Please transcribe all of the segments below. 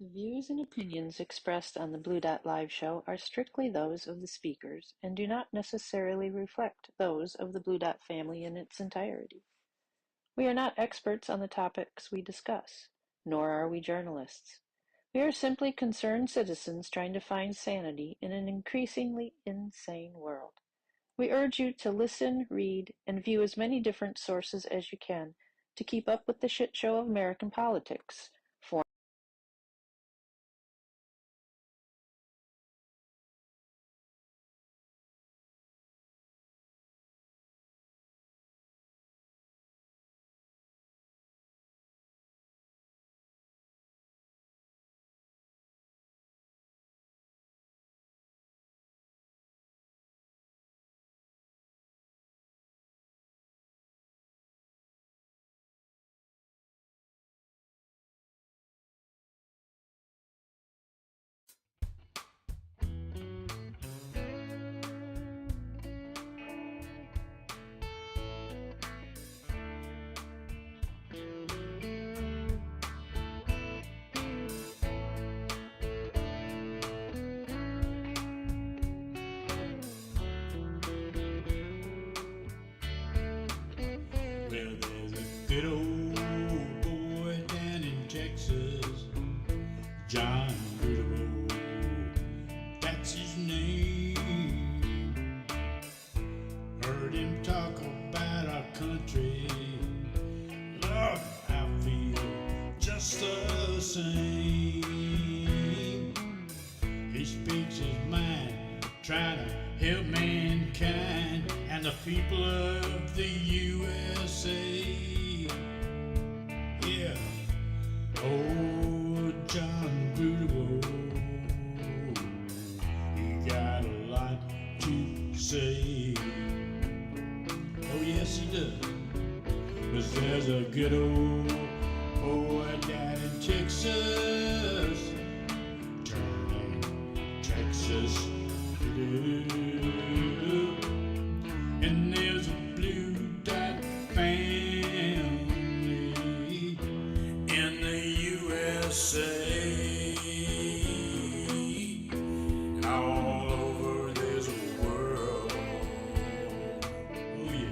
The views and opinions expressed on the Blue Dot Live show are strictly those of the speakers and do not necessarily reflect those of the Blue Dot family in its entirety. We are not experts on the topics we discuss, nor are we journalists. We are simply concerned citizens trying to find sanity in an increasingly insane world. We urge you to listen, read, and view as many different sources as you can to keep up with the shit show of American politics. Well, there's a good old boy down in Texas, John Goodable, that's his name. Heard him talk about our country, Lord, I feel just the same. He speaks his mind, trying to help mankind and the people of the USA. Yeah, oh, John Goodable, he got a lot to say. Oh, yes, he does. 'Cause there's a good old boy down in Texas, turning Texas blue. And there's a Blue Dot family in the USA. And all over this world. Oh, yeah.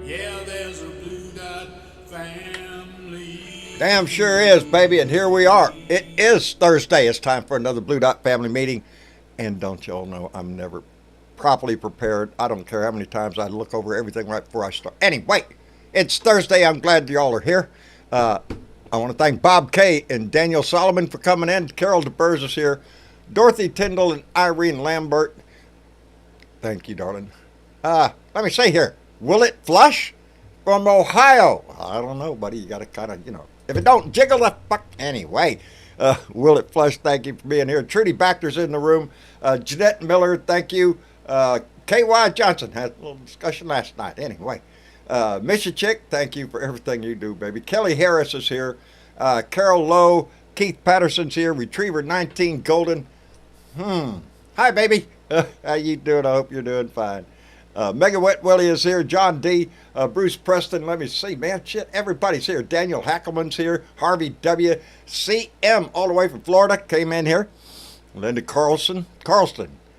Yeah, there's a Blue Dot family. Damn sure is, baby, and here we are. It is Thursday. It's time for another Blue Dot family meeting. And don't y'all know I'm never properly prepared. I don't care how many times I look over everything right before I start. Anyway, it's Thursday. I'm glad y'all are here. I want to thank Bob Kay and Daniel Solomon for coming in. Carol DeBurz is here. Dorothy Tyndall and Irene Lambert. Thank you, darling. Let me say here, will it flush from Ohio? I don't know, buddy. You got to kind of, if it don't jiggle the fuck. Anyway, will it flush? Thank you for being here. Trudy Bacter's in the room. Jeanette Miller, thank you. K.Y. Johnson had a little discussion last night. Anyway, Misha Chick, thank you for everything you do, baby. Kelly Harris is here. Carol Lowe, Keith Patterson's here. Retriever 19 Golden. Hi, baby. How you doing? I hope you're doing fine. Mega Wet Willie is here. John D. Bruce Preston. Let me see, man. Shit, everybody's here. Daniel Hackelman's here. Harvey W. CM, all the way from Florida, came in here. Linda Carlson.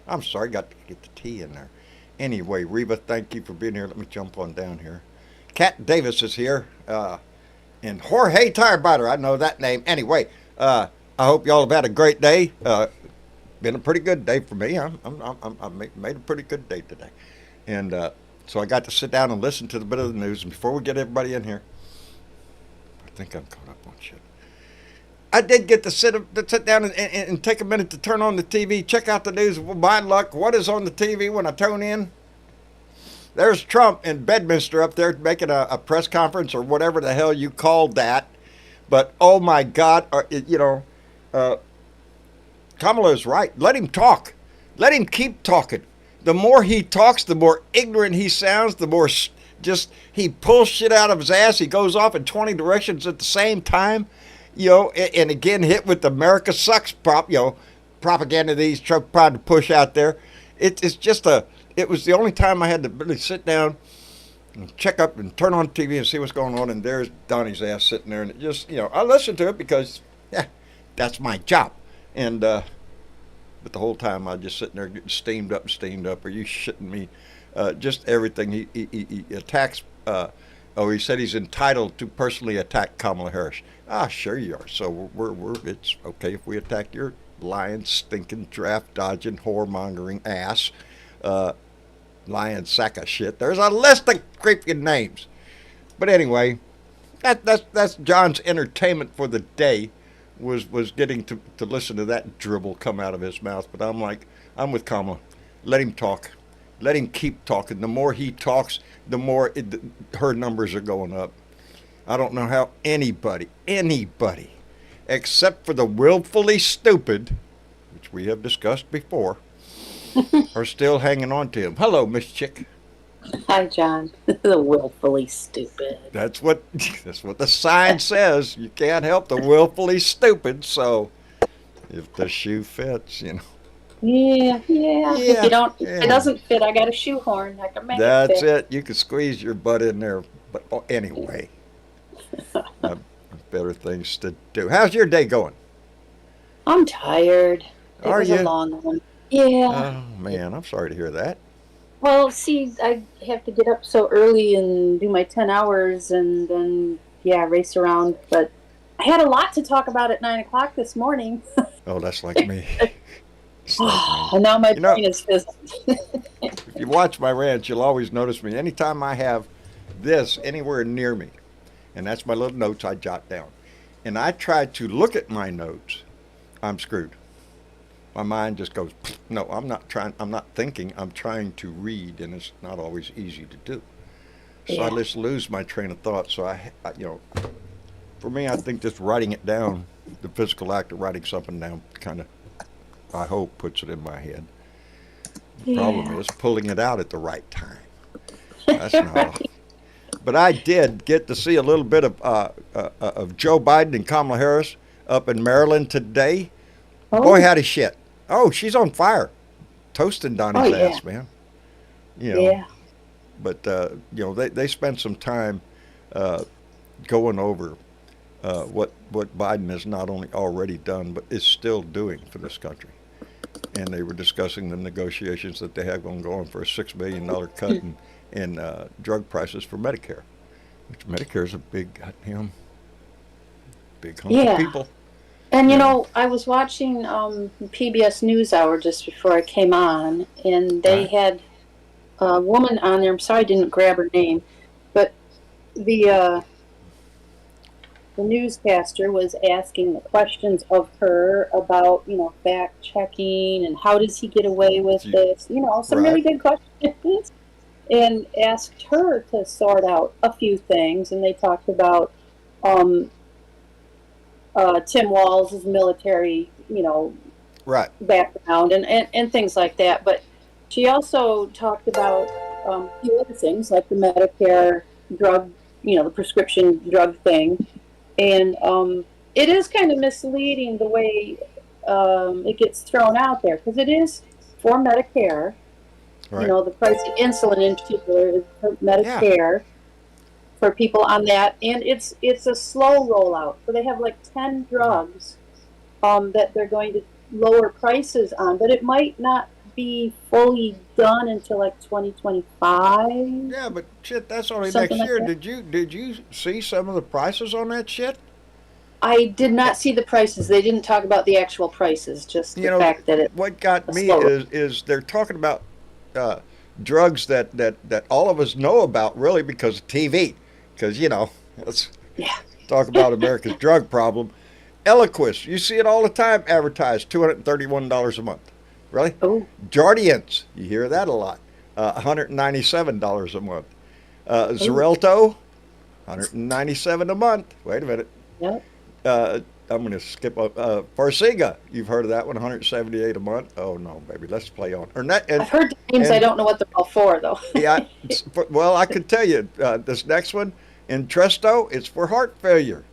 I'm sorry, got to get the T in there. Anyway, Reba, thank you for being here. Let me jump on down here. Kat Davis is here. And Jorge Tirebiter. I know that name. Anyway, I hope y'all have had a great day. Been a pretty good day for me. I made a pretty good day today. And so I got to sit down and listen to a bit of the news. And before we get everybody in here, I think I'm caught up on shit. I did get to sit down and take a minute to turn on the TV, check out the news. Well, my luck, what is on the TV when I tune in? There's Trump in Bedminster up there making a press conference or whatever the hell you called that. But, oh, my God, Kamala's right. Let him talk. Let him keep talking. The more he talks, the more ignorant he sounds, the more just he pulls shit out of his ass. He goes off in 20 directions at the same time, and again hit with the America sucks prop, propaganda these tried to push out there. It's just a. It was the only time I had to really sit down and check up and turn on TV and see what's going on. And there's Donnie's ass sitting there, and it just I listen to it because yeah, that's my job. And but the whole time I just sitting there getting steamed up and steamed up. Are you shitting me? Just everything he attacks. He said he's entitled to personally attack Kamala Harris. Ah, sure you are. So we're it's okay if we attack your lying, stinking, draft dodging, whoremongering ass, lying sack of shit. There's a list of creepy names. But anyway, that's John's entertainment for the day. Was getting to listen to that dribble come out of his mouth. But I'm with Kamala. Let him talk. Let him keep talking. The more he talks, the more her numbers are going up. I don't know how anybody, except for the willfully stupid, which we have discussed before, are still hanging on to him. Hello, Miss Chick. Hi, John. The willfully stupid. That's what the sign says. You can't help the willfully stupid. So if the shoe fits, Yeah. If you don't, if it doesn't fit, I got a shoehorn. I can make it fit. That's it. You can squeeze your butt in there. But anyway, better things to do. How's your day going? I'm tired. It Are was you? a long one. Yeah. Oh man, I'm sorry to hear that. Well, see, I have to get up so early and do my 10 hours and then, race around. But I had a lot to talk about at 9 o'clock this morning. Oh, that's like me. It's like me. And now my brain is fizzled. If you watch my ranch, you'll always notice me. Anytime I have this anywhere near me, and that's my little notes I jot down, and I try to look at my notes, I'm screwed. My mind just goes, no, I'm not thinking, I'm trying to read, and it's not always easy to do. So I just lose my train of thought. So I for me, I think just writing it down, the physical act of writing something down kind of, I hope, puts it in my head. The problem is pulling it out at the right time. That's not all. But I did get to see a little bit of Joe Biden and Kamala Harris up in Maryland today. Oh. Boy, howdy shit. Oh, she's on fire. Toasting Donnie's ass, man. Yeah. But, they spent some time going over what Biden has not only already done, but is still doing for this country. And they were discussing the negotiations that they have going for a $6 billion cut in drug prices for Medicare, which Medicare is a big hunk of people. And I was watching PBS NewsHour just before I came on, and they had a woman on there. I'm sorry I didn't grab her name, but the newscaster was asking the questions of her about fact checking and how does he get away with this, some really good questions, and asked her to sort out a few things. And they talked about Tim Walz's military, background and things like that. But she also talked about a few other things like the Medicare drug, the prescription drug thing. And it is kind of misleading the way it gets thrown out there, because it is for Medicare. Right. The price of insulin in particular is for Medicare. For people on that, and it's a slow rollout. So they have like 10 drugs that they're going to lower prices on, but it might not be fully done until like 2025. Yeah, but shit, that's only Something next year. like Did you see some of the prices on that shit? I did not see the prices. They didn't talk about the actual prices, just the fact that it. What got me is they're talking about drugs that all of us know about, really, because of TV. Because, let's talk about America's drug problem. Eliquis, you see it all the time advertised, $231 a month. Really? Oh. Jardiance, you hear that a lot, $197 a month. Xarelto, $197 a month. Wait a minute. Yep. I'm going to skip Farxiga, you've heard of that one, $178 a month. Oh, no, baby, let's play on. I've heard the names, I don't know what they're all for, though. Yeah, well, I could tell you, this next one, Entresto, it's for heart failure.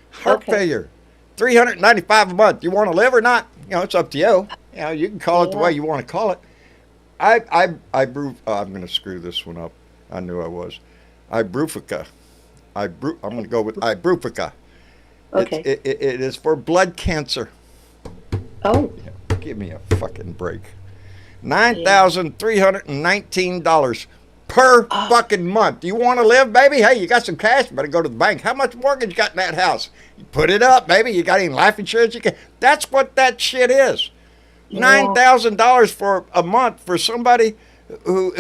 Heart failure. $395 a month. You want to live or not? It's up to you. You know, you can call it the way you want to call it. I'm going to screw this one up. I knew I was. Ibuprofen. I'm going to go with ibuprofen. Okay. It is for blood cancer. Oh, Give me a fucking break. yeah. $9,319 per Oh, fucking month. You want to live, baby? Hey, you got some cash? Better go to the bank. How much mortgage you got in that house? You put it up, baby. You got any life insurance? You can. That's what that shit is. yeah. $9,000 for a month for somebody who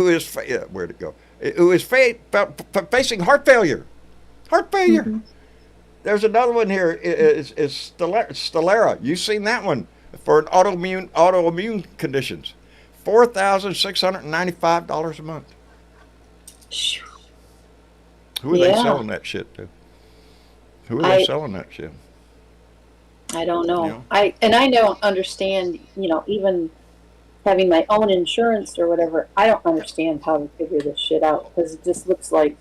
is where'd it go? Who is facing heart failure. Heart failure. Hmm. There's another one here. Is Stellara. You've seen that one for an autoimmune conditions. $4,695 a month. Phew. Who are they Yeah. selling that shit to? Who are they I selling that shit? I don't You know. know. I don't understand, even having my own insurance or whatever. I don't understand how to figure this shit out because it just looks like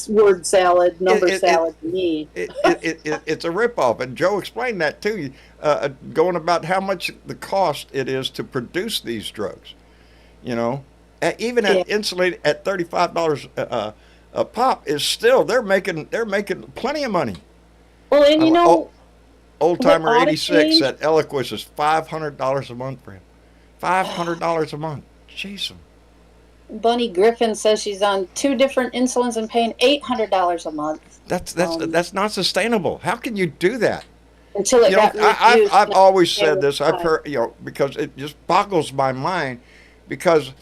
word salad, It, number it, it, salad to me. it's a ripoff, and Joe explained that to you, going about how much the cost it is to produce these drugs. You know, even Yeah. at insulin at $35 a pop is still they're making plenty of money. Well, and Old what timer ought to 86 change? at Eloquist is $500 a month for him. $500 a month. Jeez. Bunny Griffin says she's on two different insulins and paying $800 a month That's that's um, that's not sustainable. How can you do that? until it You know, got reduced. I've always said It this. I've was heard, because it just boggles my mind, because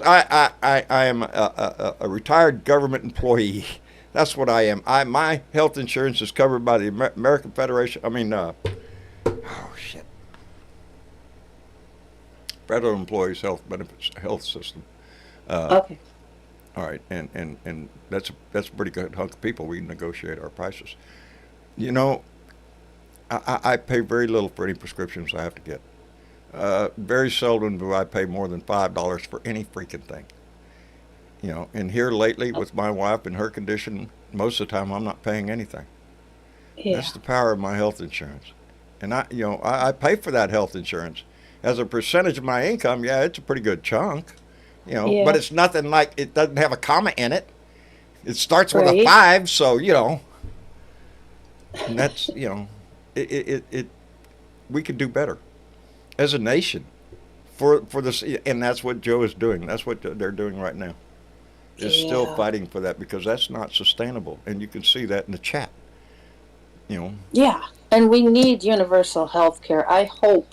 I am a retired government employee. That's what I am. My health insurance is covered by the American Federation. Oh shit, Federal Employees Health Benefits Health System. okay. All right, and that's a pretty good hunk of people. We negotiate our prices. You know, I pay very little for any prescriptions I have to get. Very seldom do I pay more than $5 for any freaking thing. You know, and here lately with my wife and her condition, most of the time I'm not paying anything. Yeah. That's the power of my health insurance. And I pay for that health insurance as a percentage of my income. Yeah, it's a pretty good chunk. But Yeah. it's nothing like, it doesn't have a comma in it. It starts with a Right. 5, so and that's it we could do better as a nation for this, and that's what Joe is doing. That's what they're doing right now. Is still Yeah. fighting for that because that's not sustainable, and you can see that in the chat. You know, Yeah. And we need universal health care. I hope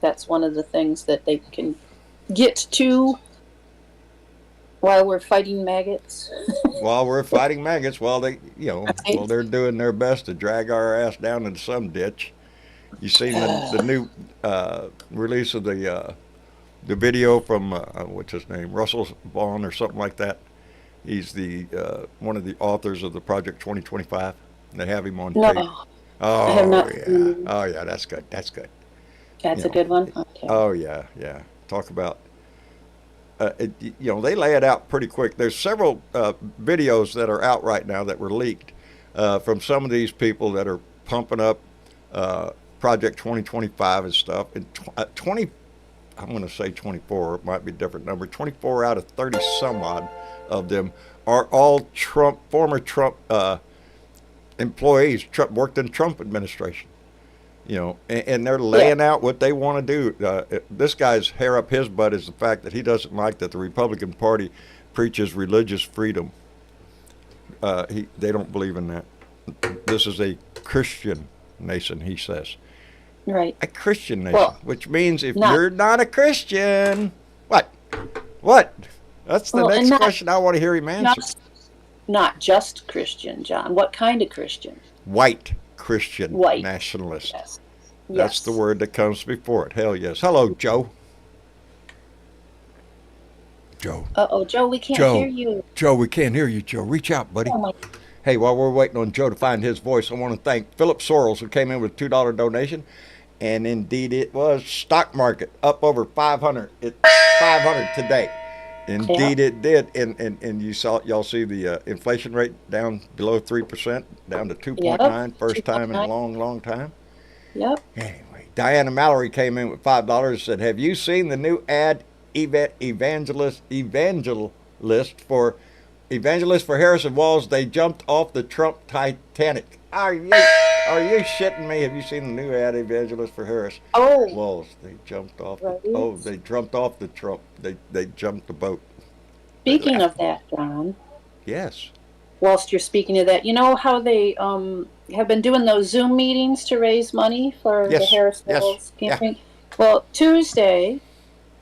that's one of the things that they can get to while we're fighting maggots. while we're fighting maggots, while Right? they're doing their best to drag our ass down into some ditch. You seen the new release of the video from what's his name, Russell Vaughn or something like that. He's the one of the authors of the Project 2025. They have him on No, tape. I have Oh not yeah, seen. oh yeah, that's good. That's good. You That's a know, good one. Okay. oh yeah, yeah. Talk about they lay it out pretty quick. There's several videos that are out right now that were leaked from some of these people that are pumping up Project 2025 and stuff. And 20, I'm going to say 24. It might be a different number. 24 out of 30 some odd of them are all former Trump employees. Worked in Trump administration. And they're Yeah. laying out what they want to do. This guy's hair up his butt is the fact that he doesn't like that the Republican Party preaches religious freedom. They don't believe in that. This is a Christian nation, he says. Right. A Christian nation, Well, which means if not you're not a Christian, what? What? That's the well, and next not question I want to hear him answer. just not just Christian, John. What kind of Christian? White Christian White. nationalist. Yes. That's the Yes. word that comes before it. Hell yes. Hello, Joe. Joe. Uh-oh, Joe, we can't hear Joe. you. Joe, we can't hear you, Joe. Reach out, buddy. Oh my. Hey, while we're waiting on Joe to find his voice, I want to thank Philip Sorrells, who came in with a $2 donation. And indeed, it was stock market up over 500. It's 500 today. Yeah. Indeed, it did. And y'all see the inflation rate down below 3%, down to Yep. 2.9, first time in a 2.9. long, long time. Yep. Anyway, Diana Mallory came in with $5 and said, "Have you seen the new ad evangelist for Harrison Walls? They jumped off the Trump Titanic." Are you shitting me? Have you seen the new ad evangelist for Harris Oh, Walls? They jumped off right. they jumped off the Trump. They jumped the boat. Speaking of that, John, Yes. whilst you're speaking of that, you know how they have been doing those Zoom meetings to raise money for the Yes. Harris Yes. Walls campaign? Well, Tuesday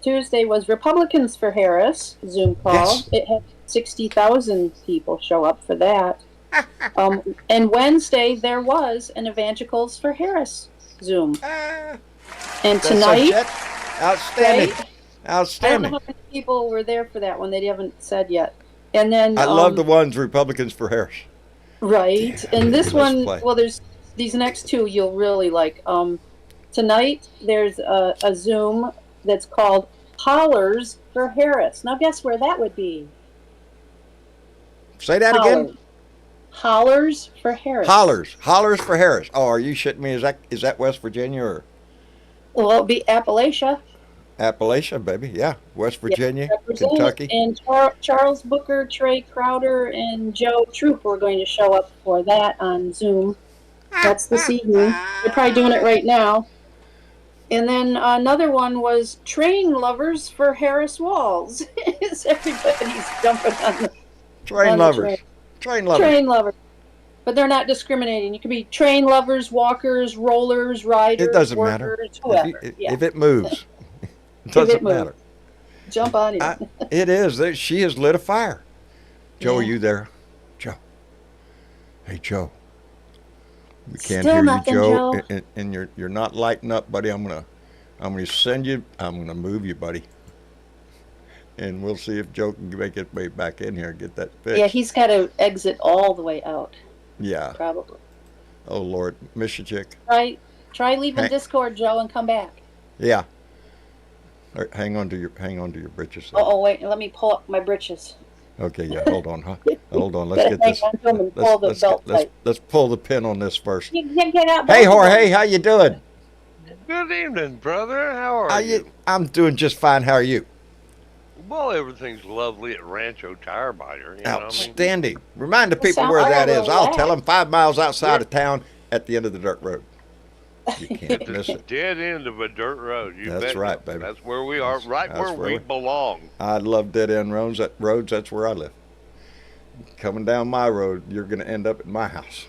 was Republicans for Harris Zoom call. Yes. It had 60,000 people show up for that. And Wednesday there was an Evangelicals for Harris Zoom. And That's tonight, outstanding. right? I don't Outstanding. know how many people were there for that one. They haven't said yet. And then I love the ones Republicans for Harris. right. Damn, And this let's one, play. well, there's these next two you'll really like. Tonight there's a Zoom that's called Hollers for Harris. Now guess where that would be? Say that again. Hollers for Harris. Hollers for Harris. Oh, are you shitting me? Is that West Virginia or Well, it'll be Appalachia. Appalachia, baby? Yeah, West Virginia, Represent. Kentucky. And Charles Booker, Trey Crowder, and Joe Troop are going to show up for that on Zoom. That's this evening. They're probably doing it right now. And then another one was Train Lovers for Harris Walls. Everybody's jumping on the Train on the lovers. train. Train lovers. Train lovers. But they're not discriminating. You can be train lovers, walkers, rollers, riders, It doesn't matter. workers, whoever. If it moves, it If doesn't it moves. matter. Jump on it. It is. She has lit a fire. Joe, Yeah. are you there? Joe. Hey, Joe. We can't Still hear nothing, you, Joe. Joe. And you're not lighting up, buddy. I'm gonna move you, buddy. And we'll see if Joe can make his way back in here and get that fixed. Yeah, he's got to exit all the way out, Yeah. probably. Oh Lord, miss you, chick. Try leaving Hey. Discord, Joe, and come back. Yeah. Hang on to your britches. there. Oh, wait, let me pull up my britches. Okay, yeah. Hold on, huh? Hold on. Let's Gotta get this. hang on to 'em and pull the belt tight. Let's pull the pin on this first. You get out. Hey, both of Jorge, them. how you doing? Good evening, brother. How are you? I'm doing just fine. How are you? Well, everything's lovely at Rancho Tire Buyer. You know what I mean? Outstanding. Remind the people sound where like that a is. I'll relax. tell them 5 miles outside of town at the end of the dirt road. You can't At miss the it. dead end of a dirt road. You That's bet. right, baby. That's where we are, right That's where where we we- belong. I love dead end roads. That's where I live. Coming down my road, you're going to end up at my house.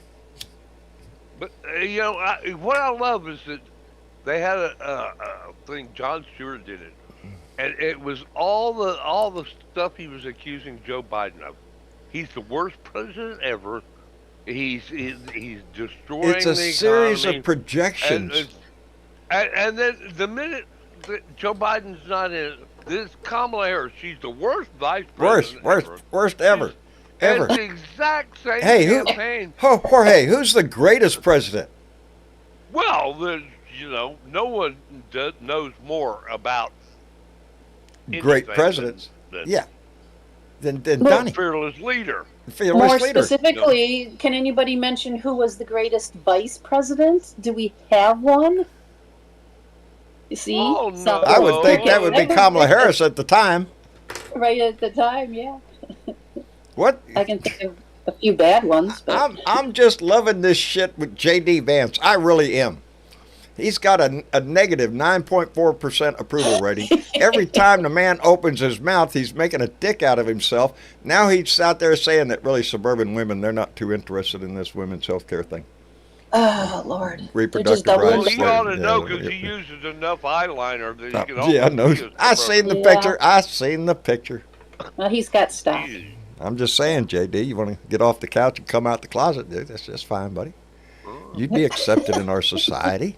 But you know, what I love is that they had a thing. John Stewart did it, and it was all the stuff he was accusing Joe Biden of. He's the worst president ever. He's destroying It's a the series economy. of projections. And then the minute that Joe Biden's not in it, this Kamala Harris, she's the worst vice president Worst ever. Ever. It's the exact same Hey, campaign. Jorge, who's the greatest president? Well, no one knows more about Great anything presidents. than Yeah. Than No. Donnie. fearless leader. Fearless More leader. specifically, can anybody mention who was the greatest vice president? Do we have one? You see? Oh, no. Something- I would think that would be Kamala Harris at the time. Right at the time, yeah. What? I can think of a few bad ones, but I'm just loving this shit with J.D. Vance. I really am. He's got a negative 9.4% approval rating. Every time the man opens his mouth, he's making a dick out of himself. Now he's out there saying that really suburban women, they're not too interested in this women's health care thing. oh Lord, Reproductive They're just rights. Well, doubling you ought to Yeah, know because yeah. he uses enough eyeliner that he can Yeah, I know. almost see I us seen the Yeah. picture. I seen the picture. Well, he's got stuff. I'm just saying, JD, you want to get off the couch and come out the closet, dude? That's just fine, buddy. You'd be accepted in our society.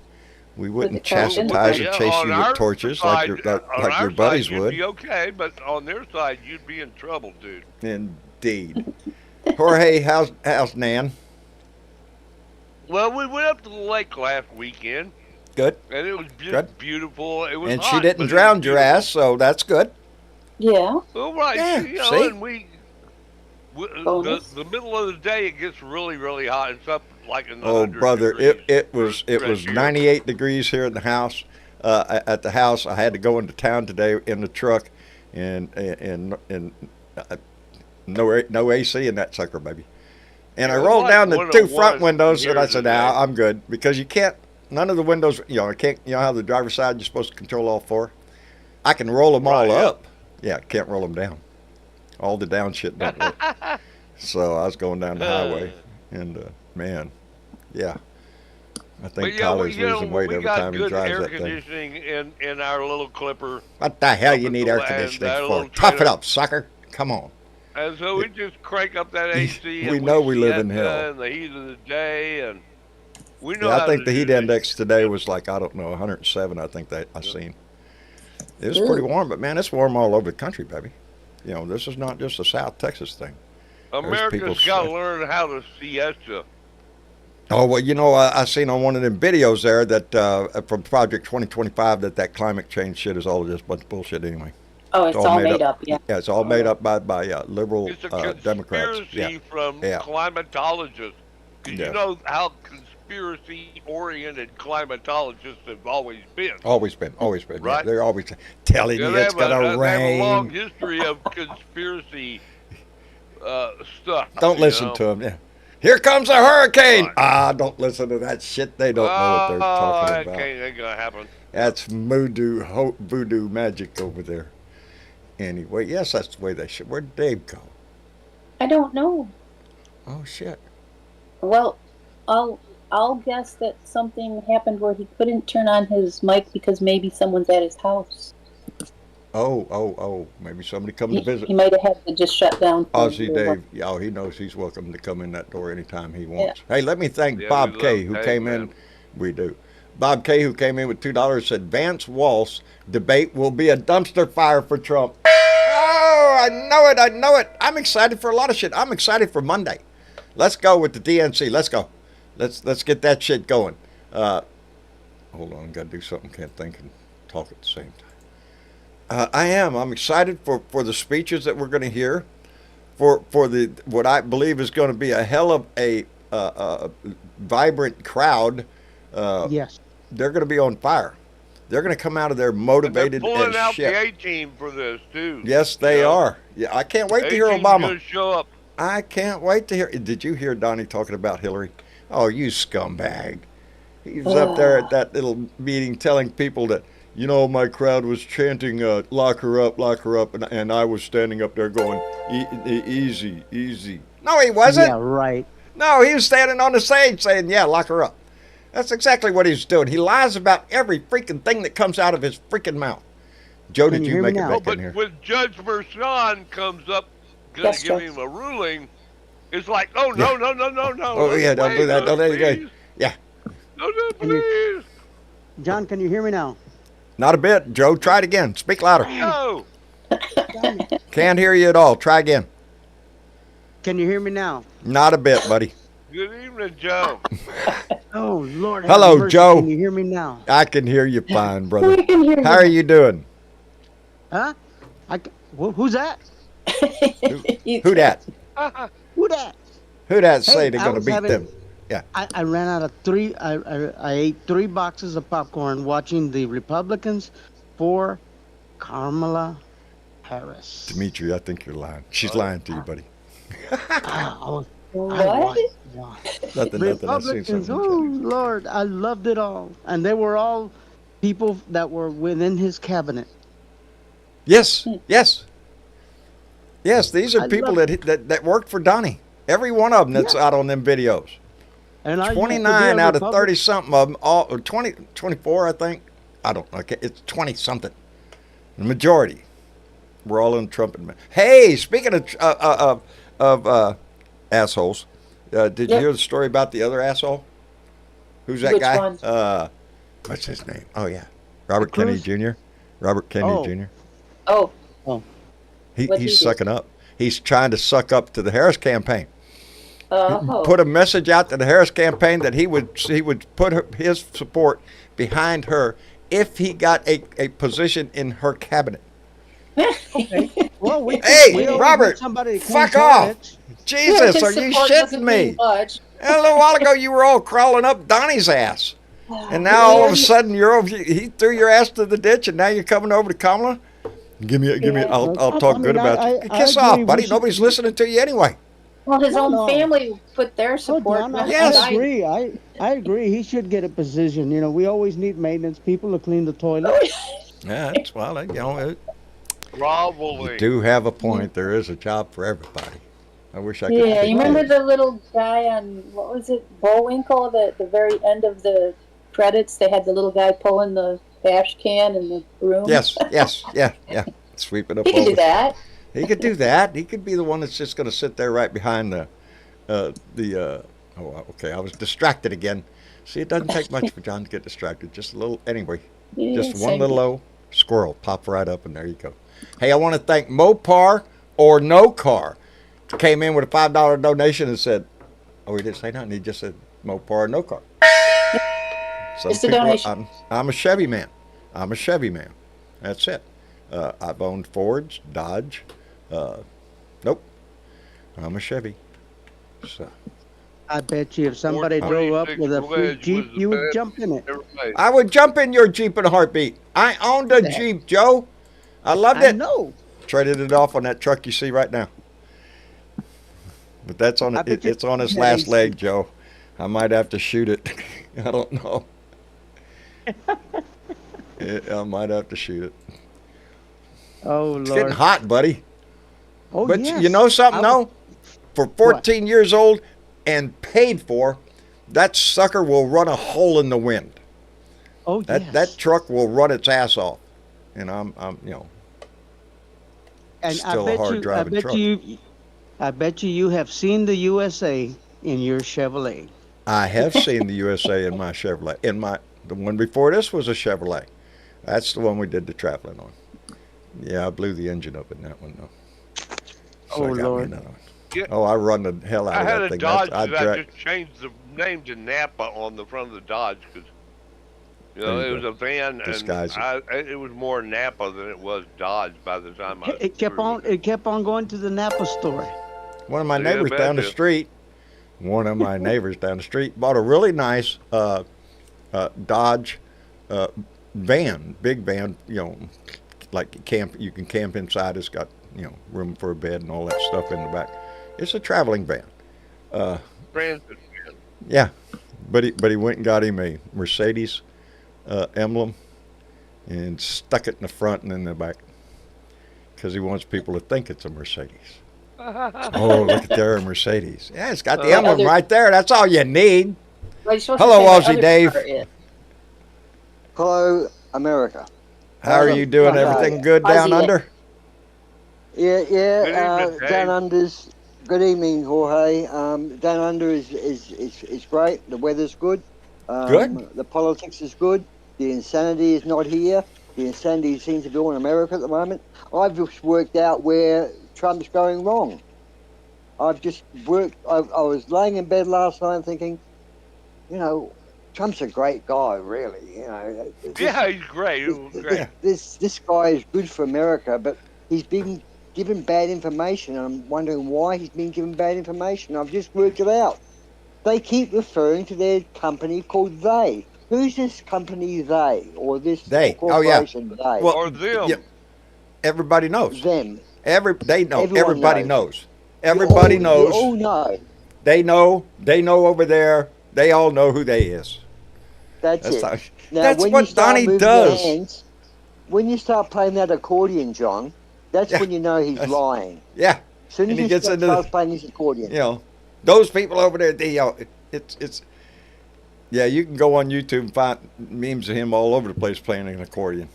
We wouldn't the couch in the chastise front. and chase on you our with torches side- like your on our buddies side, would. You'd be okay, but on their side, you'd be in trouble, dude. Indeed. Jorge, how's Nan? Well, we went up to the lake last weekend, Good. and it was just Good. beautiful. It was And hot, she but didn't it was drown your beautiful. ass, so that's good. Yeah. Well, right, Yeah, you know, see? and Bonus. the middle of the day it gets really, really hot. It's up like in the Oh, 100 brother, degrees it for a was it was stretch here. 98 degrees here in the house. At the house, I had to go into town today in the truck, and no AC in that sucker, baby. And I It was rolled like down the two 101 front windows, and here I said, today. "Nah, I'm good," because you can't. None of the windows, I can't. You know how the driver's side you're supposed to control all four. I can roll them all Right, yeah. up. Yeah, can't roll them down. All the down shit don't work. So I was going down the highway, and man, yeah, I But think yeah, Tyler's losing weight we every got time he good drives air that thing. conditioning in our little clipper. What the hell Up you at need the air la- and conditioning our for? little Tough it trailer. up, sucker. Come on. And so we just crank up that AC, We and know we live in siesta hell. in the heat of the day, and we know Yeah, I how think to the do heat this. index today was like, I don't know, 107. I think that I seen. It was pretty warm, but man, it's warm all over the country, baby. This is not just a South Texas thing. America's got to learn how to siesta. Oh, well, I seen on one of them videos there that from Project 2025 that climate change shit is all just a bunch of bullshit anyway. Oh, it's all made up. Yeah. Yeah, it's all made up by liberal It's a Democrats. conspiracy Yeah, from yeah. climatologists. Because Yeah. you know how conspiracy-oriented climatologists have always been. Always been. Yeah, Right. they're always telling Yeah, you it's gonna they have a long rain. history of conspiracy stuff. Don't you listen know? to them. Yeah. Here comes a hurricane. Right. Don't listen to that shit. They don't know what they're talking that about. ain't gonna happen. That's voodoo magic over there. Anyway, yes, that's the way they should. Where'd Dave go? I don't know. Oh shit. Well, I'll guess that something happened where he couldn't turn on his mic because maybe someone's at his house. Oh. Maybe somebody come to visit. He might have had to just shut down. Aussie Dave. Yeah, he knows he's welcome to come in that door anytime he wants. Yeah. Hey, let me thank Yeah, Bob we K, love who Dave, came man. in. We do. Bob K, who came in with $2, said Vance Walsh debate will be a dumpster fire for Trump. Oh, I know it. I'm excited for a lot of shit. I'm excited for Monday. Let's go with the DNC. Let's go. Let's get that shit going. Hold on, gotta do something. Can't think and talk at the same time. I'm excited for the speeches that we're going to hear, for the what I believe is going to be a hell of a vibrant crowd. Yes. They're going to be on fire. They're going to come out of there And they're motivated pulling as out shit. the A-team for this too. Yes, they are. Yeah, I can't wait to hear A-team's Obama. gonna show up. I can't wait to hear. Did you hear Donnie talking about Hillary? Oh, you scumbag. He was up there at that little meeting telling people that, my crowd was chanting, lock her up, and I was standing up there going, easy, easy. No, he wasn't. Yeah, right. No, he was standing on the stage saying, yeah, lock her up. That's exactly what he's doing. He lies about every freaking thing that comes out of his freaking mouth. Joe, Can did you you hear me make it now? back But in here? when Judge Mershon comes up, gonna Yes, give Judge. him a ruling, it's like, oh no. Oh, yeah, don't do that. Don't let it go. Please. Yeah, Don't do it, Can you- please. John, can you hear me now? not a bit. Joe, try it again. Speak louder. No. Can't hear you at all. Try again. Can you hear me now? Not a bit, buddy. Good evening, Joe. Oh, Lord. have Hello, mercy. Joe. Can you hear me now? I can hear you fine, brother. We can hear you. How are you doing? Huh? Who's that? Who that? Who that? Who that say Hey, they're I going to was beat having- them? I ran out of three. I ate 3 boxes of popcorn watching the Republicans for Kamala Harris. Dimitri, I think you're lying. She's lying to you, buddy. I What? watched- Nothing. I seen Republicans, something. oh Lord, I loved it all, and they were all people that were within his cabinet. Yes. These are I people love- that worked for Donnie. Every one of them that's out on them videos. And I used to be a 29 out of Republican. 30 something of them, all or 20, 24, I think. I don't know. Okay, it's 20 something. The majority. We're all in Trump. Hey, speaking of assholes, did you Yep. hear the story about the other asshole? Who's that Which guy? one? What's his name? Oh yeah, Robert Kennedy Cruz? Jr. Robert Kennedy Oh. Jr. Oh, He's What'd he do? sucking up. He's trying to suck up to the Harris campaign. oh. Put a message out to the Harris campaign that he would put his support behind her if he got a position in her cabinet. Well, we Hey, we always Robert, need somebody to fuck clean off. toilets. Jesus, His are you support shitting doesn't me? mean much. And a little while ago, you were all crawling up Donnie's ass. And now all of a sudden, he threw your ass to the ditch, and now you're coming over to Kamala? Give me, I'll talk good about you. Kiss off, buddy. Nobody's listening to you anyway. Well, his own family put their support. John, Yes. I agree. I agree. He should get a position. You know, we always need maintenance people to clean the toilet. Yeah, well, you know, Probably. you do have a point. There is a job for everybody. I wish I could. Yeah, you remember the little guy on, what was it, Bullwinkle? At the very end of the credits, they had the little guy pulling the trash can and the broom. Yes, yeah. Sweep it up. He could do that. He could do that. He could be the one that's just going to sit there right behind oh, okay, I was distracted again. See, it doesn't take much for John to get distracted. Just a little, anyway. Yeah, Just one little squirrel pop right up, and there you go. Hey, I want to thank Mopar or No Car. Came in with a $5 donation and said, oh, he didn't say nothing. He just said Mopar or No Car. It's a donation. I'm a Chevy man. I'm a Chevy man. That's it. I've owned Fords, Dodge. Nope. I'm a Chevy. So I bet you if somebody drove up with a free Jeep, you would jump in it. I would jump in your Jeep in a heartbeat. I owned a Jeep, Joe. I loved it. I know. Traded it off on that truck you see right now. But that's on it's on its last leg, Joe. I might have to shoot it. I don't know. I might have to shoot it. Oh, Lord. It's getting hot, buddy. Oh, But yes. you know something, though? For 14 years old and paid for, that sucker will run a hole in the wind. Oh, That yes. that truck will run its ass off. And I'm And still a hard driving truck. I bet you have seen the USA in your Chevrolet. I have seen the USA in my Chevrolet. The one before this was a Chevrolet. That's the one we did the traveling on. Yeah, I blew the engine up in that one though. So Oh, I got me Lord. another one. Yeah. Oh, I run the hell out I of had that a thing. Dodge I that I just changed the name to Napa on the front of the Dodge because There you it was go. a van Disguise and it was more Napa than it was Dodge by the time I. It kept on going to the Napa store. One of my Yeah, neighbors bet down the you. street. One of my neighbors down the street bought a really nice Dodge van, big van. You know, like camp. You can camp inside. It's got room for a bed and all that stuff in the back. It's a traveling van. Transit van. Yeah, but he went and got him a Mercedes emblem and stuck it in the front and in the back because he wants people to think it's a Mercedes. Oh, look at there, a Mercedes. Yeah, it's got the emblem right there. That's all you need. Well, you're supposed to Hello, say the Aussie other Dave. part is. Hello, America. How are you doing? Everything good down Aussie. under? Yeah, Good evening, Dave. Down Under's. Good evening, Jorge. Down Under is great. The weather's good. Good. The politics is good. The insanity is not here. The insanity seems to be all in America at the moment. I've just worked out where Trump's going wrong. I've just worked. I was laying in bed last night thinking, Trump's a great guy, really. Yeah, he's great. He was great. This guy is good for America, but he's been given bad information. And I'm wondering why he's been given bad information. I've just worked it out. They keep referring to their company called They. Who's this company They? Or this They. Oh, yeah. corporation They? Well, Or them. yeah, everybody knows. Them. They know. Everyone Everybody knows. knows. Everybody knows. You all know. They know. They know over there. They all know who they is. That's That's it. how- Now, that's when what you start Donnie moving does. your hands, when you start playing that accordion, John, that's Yeah. when you know he's lying. Yeah. As soon as And he he gets into starts playing his accordion. Those people over there. It's. Yeah, you can go on YouTube and find memes of him all over the place playing an accordion.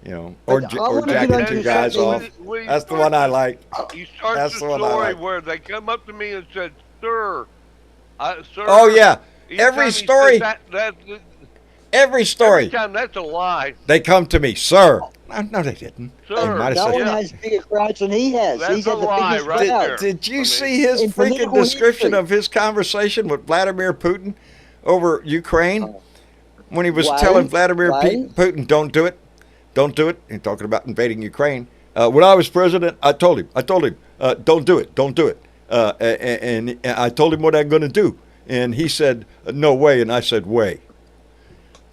Or But I wanna get jacking onto two guys off. something. That's the one I like. He starts That's the the one I story like. where they come up to me and said, "Sir, sir." Oh yeah, Each every time he story, says every every story. time that's a lie, They come to me, sir. No, they didn't. sir. They might have No said, one has bigger crowds than he has. That's He's a had the lie biggest right crowd. there. Did you I mean, see his in freaking political description history. of his conversation with Vladimir Putin over Ukraine? When he was Why? telling Vladimir Why? Putin, don't do it. And talking about invading Ukraine. When I was president, I told him, don't do it. And I told him what I'm going to do. And he said, no way. And I said, way.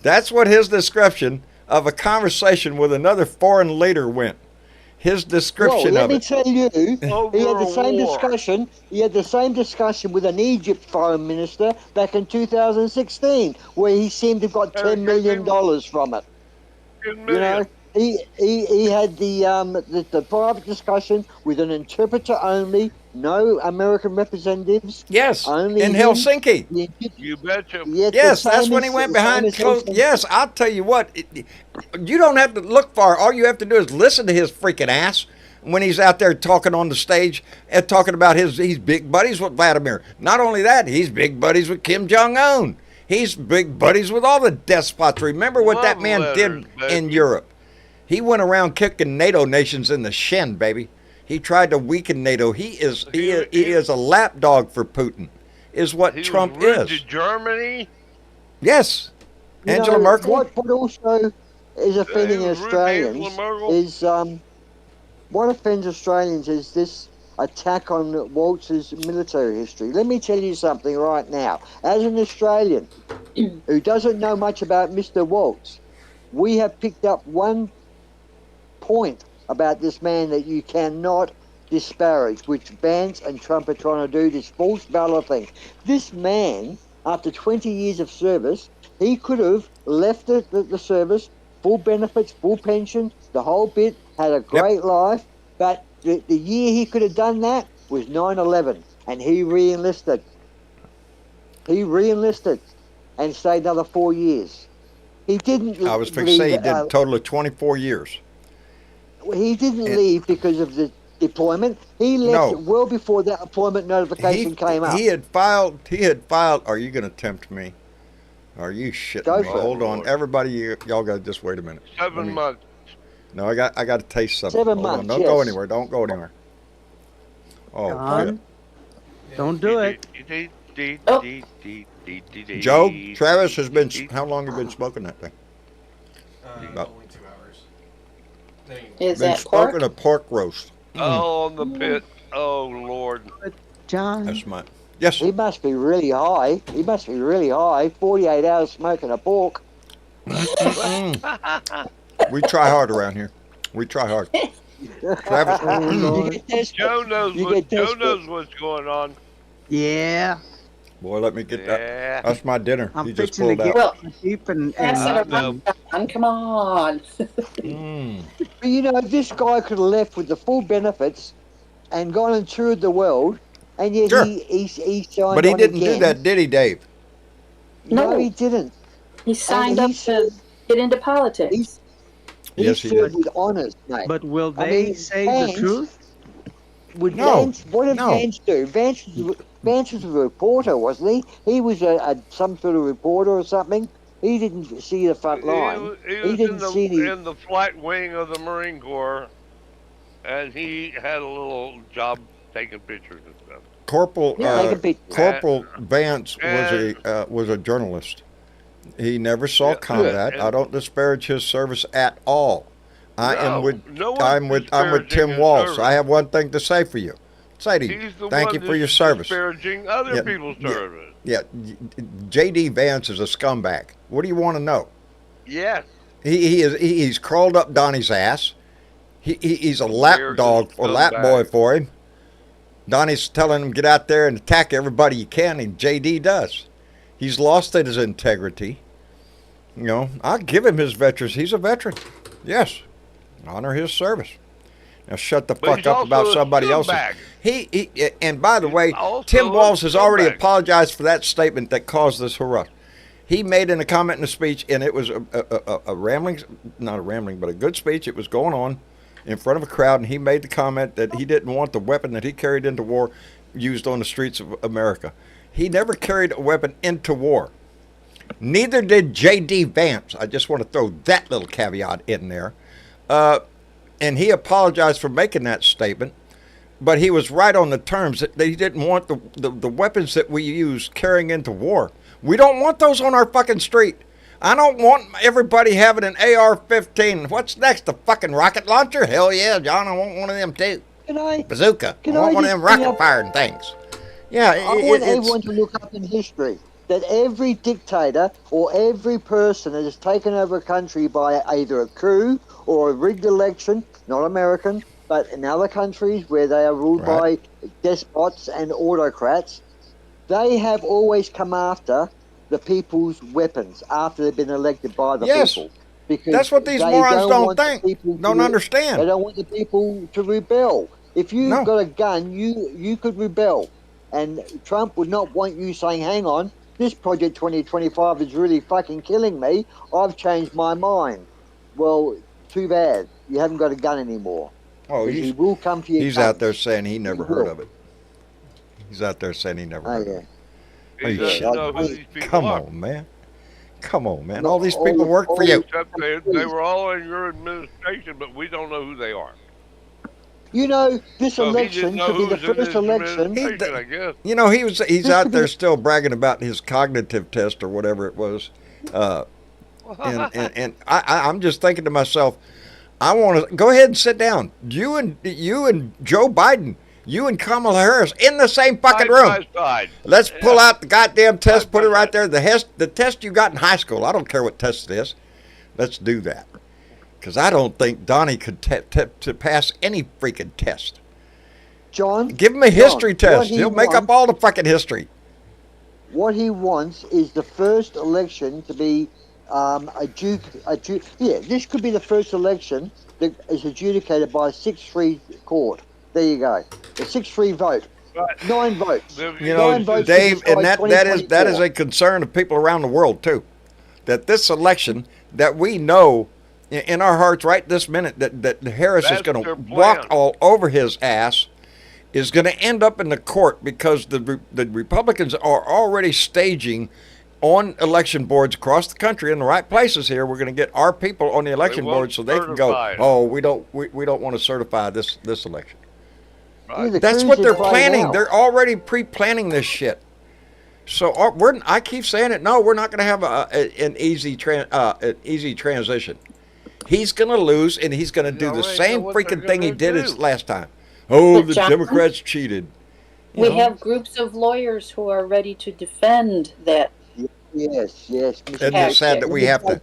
That's what his description of a conversation with another foreign leader went. His description Well, of let me it. tell you, he had Over the a same war. discussion. He had the same discussion with an Egypt foreign minister back in 2016, where he seemed to have got $10 million from it. 10 You million. know, he had the private discussion with an interpreter only, no American representatives. Yes, Only in him. Helsinki. You betcha. Yet Yes, the that's same when he as- went the same behind as closed. Helsinki. Yes, I'll tell you what. You don't have to look far. All you have to do is listen to his freaking ass when he's out there talking on the stage and talking about he's big buddies with Vladimir. Not only that, he's big buddies with Kim Jong-un. He's big buddies with all the despots. Remember what that Love man letters, did in baby. Europe? He went around kicking NATO nations in the shin, baby. He tried to weaken NATO. He is a lapdog for Putin, is what He Trump was rude is. to Germany. Yes. You Angela know, Merkel? What also is offending he was rude to Australians Angela Merkel. is what offends Australians is this attack on Waltz's military history. Let me tell you something right now. As an Australian who doesn't know much about Mr. Waltz, we have picked up one point about this man that you cannot disparage, which Vance and Trump are trying to do, this false valor thing. This man, after 20 years of service, he could have left the service, full benefits, full pension, the whole bit, had a great life, but the year he could have done that was 9/11, and he re-enlisted. He re-enlisted and stayed another 4 years. He didn't I was fixing to say he leave, did a total of 24 years. he didn't leave because of the deployment. He left No. well before that deployment notification came up. He had filed, are you going to tempt me? Are you shitting Go me? for it. Hold on. Everybody, y'all got to just wait a minute. 7 months. No, I got to taste something. 7 Hold on. months, Don't go yes. anywhere. Don't go anywhere. Oh, John, don't do it. Oh. shit. Joe, Travis has been, how long have you been smoking that thing? About- Only 2 hours. Anyway. Is Been that pork? smoking a pork roast. Oh, on the pit. Oh, Lord. John, That's my, yes. He must be really high. He must be really high. 48 hours smoking a pork. We try hard around here. We try hard. Travis, You get desperate. Joe knows You what get Joe desperate. knows what's going on. yeah, boy, let me get that. Yeah. That's my dinner. I'm He just fixing to pulled get out. Well, sheep and pass it no. around, John. Come on. Mm. But you know, this guy could have left with the full benefits and gone and toured the world, and yet Sure. he signed But he on didn't again. do that, did he, Dave? No, No. he didn't. He signed he up to get into politics. He Yes, he served did. with honours, mate. but will I they mean, say Vance- the truth? Would No, Vance, what did no. Vance do? Vance was a reporter, wasn't he? He was some sort of reporter or something. He didn't see the front line. He He was didn't see the. in the flight wing of the Marine Corps, and he had a little job taking pictures and stuff. Corporal Yeah, take a picture. Corporal Vance was a journalist. He never saw Yeah, combat. and- I don't disparage his service at all. I am No, with no one's I'm with disparaging Tim his Walsh. service. I have one thing to say for you. Say to you, He's the thank one you for your that's service. disparaging other Yeah, people's yeah. service. Yeah, J.D. Vance is a scumbag. What do you want to know? Yes. He's crawled up Donnie's ass. He's a lapdog or lap scumbag. boy for him. Donnie's telling him get out there and attack everybody you can, and J.D. does. He's lost his integrity. You know, I'll give him his veterans. He's a veteran. Yes, honor his service. Now shut the But fuck he's up also about a somebody else's. scumbag. He and by the way, also Tim a Walsh has already scumbag. apologized for that statement that caused this hurrah. He made in a comment in a speech, and it was a rambling, not a rambling, but a good speech. It was going on in front of a crowd, and he made the comment that he didn't want the weapon that he carried into war used on the streets of America. He never carried a weapon into war. Neither did J.D. Vance. I just want to throw that little caveat in there. And he apologized for making that statement, but he was right on the terms that he didn't want the weapons that we use carrying into war. We don't want those on our fucking street. I don't want everybody having an AR-15. What's next? The fucking rocket launcher? Hell yeah, John, I want one of them too. Can I? Bazooka. Can I want I one of just them bring rocket up- firing things. Yeah, I want it's everyone to look up in history that every dictator or every person that has taken over a country by either a coup or a rigged election, not American, but in other countries where they are ruled right. by despots and autocrats, they have always come after the people's weapons after they've been elected by the Yes, people, because that's what these they morons don't don't want the think, people don't they understand. don't want the people to rebel. If you've No. got a gun, you could rebel, and Trump would not want you saying, "Hang on, this Project 2025 is really fucking killing me. I've changed my mind." Well, too bad. You haven't got a gun anymore, Oh, because he will come for your he's out there guns. saying he He never heard will. of it. He's out there saying he never Oh heard of yeah, it. Are He you yeah. doesn't shitting? know I who mean, these people Come are. on, man. Come on, man. not All these people all of work for you. Except they were all in your administration, but we don't know who they are. You know, this So he didn't election know could be who the was in first his election. He, administration, I guess. you know, he's This out could be there still bragging about his cognitive test or whatever it was, uh, and I'm just thinking to myself, I want to go ahead and sit down. You and Joe Biden, you and Kamala Harris in the same fucking Side room. by side. Let's pull Yeah. out the goddamn test, Side put by it right side. there. The test you got in high school. I don't care what test it is. Let's do that. Because I don't think Donnie could to pass any freaking test. John, Give him a John, history test. He'll make up all the fucking history. what he wants is the first election to be yeah, this could be the first election that is adjudicated by a 6-3 court. There you go. A 6-3 vote. But 9 votes. the, You know, 9 votes to Dave, and decide that is 2024. a concern of people around the world too. That this election, that we know in our hearts right this minute that Harris is that's going their to walk plan. all over his ass, is going to end up in the court because the Republicans are already staging on election boards across the country in the right places here. We're going to get our people on the election won't board so they can go, certify it. oh, we don't want to certify this election. Yeah, the That's Cruz what is they're playing planning. out. They're already pre-planning this shit. So I keep saying it. No, we're not going to have an easy transition. He's going to lose, and he's going to do the already know same what they're freaking thing he gonna did do. his last time. Oh, But the John- Democrats cheated. You We know? have groups of lawyers who are ready to defend that. Yes, yes. Mr. Isn't it sad that we have to,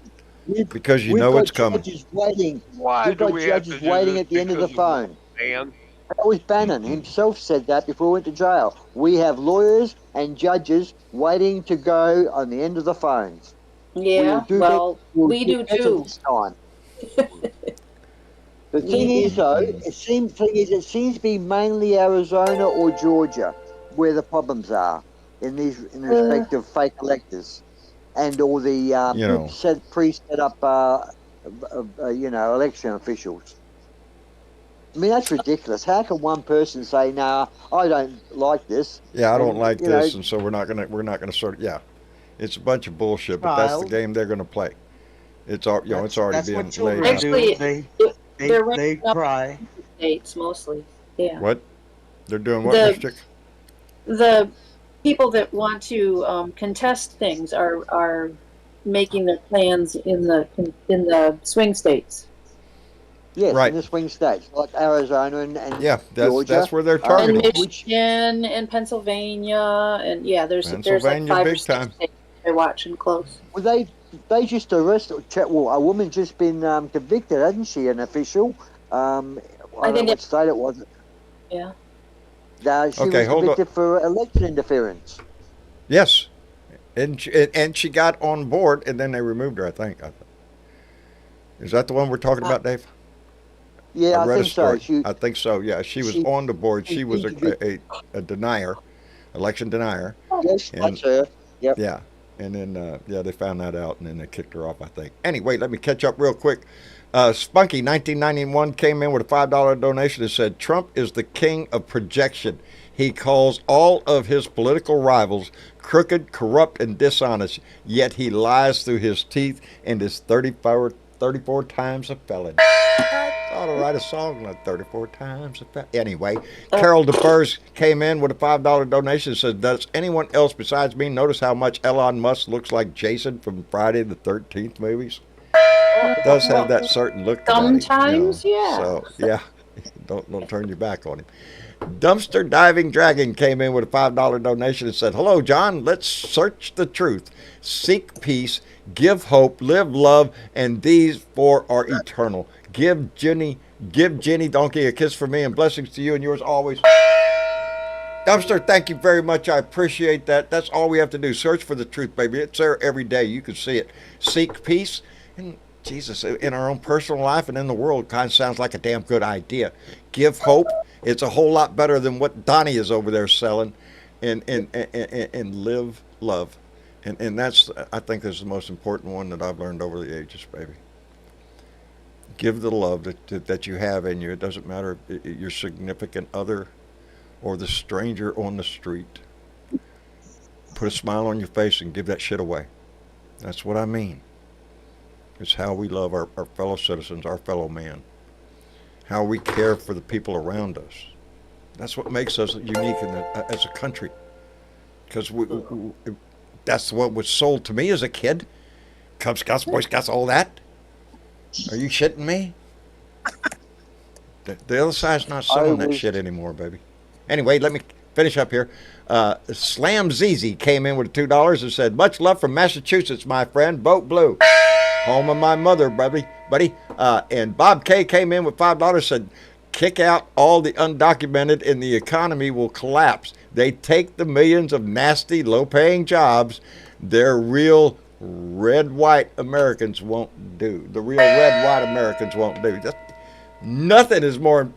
because you We've know got it's coming. judges waiting. Why We've do got we have to judges do waiting this at the end of the because of phone. man? That was Bannon himself said that before he went to jail. We have lawyers and judges waiting to go on the end of the phones. Yeah, well, we do too. This time. The thing is, though, it seems to be mainly Arizona or Georgia where the problems are in respect of fake electors and all the You know. pre-set up election officials. I mean, that's ridiculous. How can one person say, "Nah, I don't like this"? Yeah, I don't And, like you this, know, and so we're not gonna sort of, yeah. It's a bunch of bullshit, but that's the Child. game they're gonna play. It's already That's being what children laid out. Actually, do. they're They ramping up cry. states mostly. Yeah. What? They're doing what, The- Miss Chick? The people that want to contest things are making their plans in the swing states. yes, Right. in the swing states like Arizona and Yeah, Georgia. that's where they're And targeting. Michigan and Pennsylvania and yeah, there's like Pennsylvania, 5 or big 6 time. states they're watching close. Well, they just arrested. Well, a woman just been convicted, hasn't she? An official. I don't know think what state it was. Yeah. She Okay, was hold on. convicted for election interference. Yes, and she got on board, and then they removed her. I think. Is that the one we're talking about, Dave? Yeah, I read a think so. story. I think so. Yeah, she was she- on the board. She she was interviewed- a denier, election denier. Yes, And- that's her. Yep. Yeah, and then they found that out, and then they kicked her off, I think. Anyway, let me catch up real quick. Spunky 1991 came in with a $5 donation and said Trump is the king of projection. He calls all of his political rivals crooked, corrupt, and dishonest, yet he lies through his teeth and is 34 times a felon. I ought to write a song like 34 times a felon. Anyway, Carol DeFurs came in with a $5 donation and said, does anyone else besides me notice how much Elon Musk looks like Jason from Friday the 13th movies? Does have that certain look about him, Sometimes, yeah. So, yeah. Don't turn your back on him. Dumpster Diving Dragon came in with a $5 donation and said, "Hello, John. Let's search the truth, seek peace, give hope, live love, and these four are eternal. Give Jenny Donkey a kiss for me, and blessings to you and yours always." Dumpster, thank you very much. I appreciate that. That's all we have to do. Search for the truth, baby. It's there every day. You can see it. Seek peace. And Jesus, in our own personal life and in the world, kind of sounds like a damn good idea. Give hope. It's a whole lot better than what Donnie is over there selling. And live love. And that's, I think, is the most important one that I've learned over the ages, baby. Give the love that you have in you. It doesn't matter if your significant other or the stranger on the street. Put a smile on your face and give that shit away. That's what I mean. It's how we love our fellow citizens, our fellow man. How we care for the people around us. That's what makes us unique as a country. Because that's what was sold to me as a kid. Cub Scouts, Boy Scouts, all that. Are you shitting me? The other side's not selling that shit anymore, baby. Anyway, let me finish up here. Slam ZZ came in with $2 and said, "Much love from Massachusetts, my friend. Boat Blue. Home of my mother, buddy. And Bob K came in with $5, said, "Kick out all the undocumented and the economy will collapse. They take the millions of nasty, low-paying jobs their real red-white Americans won't do. The real red-white Americans won't do." Nothing is more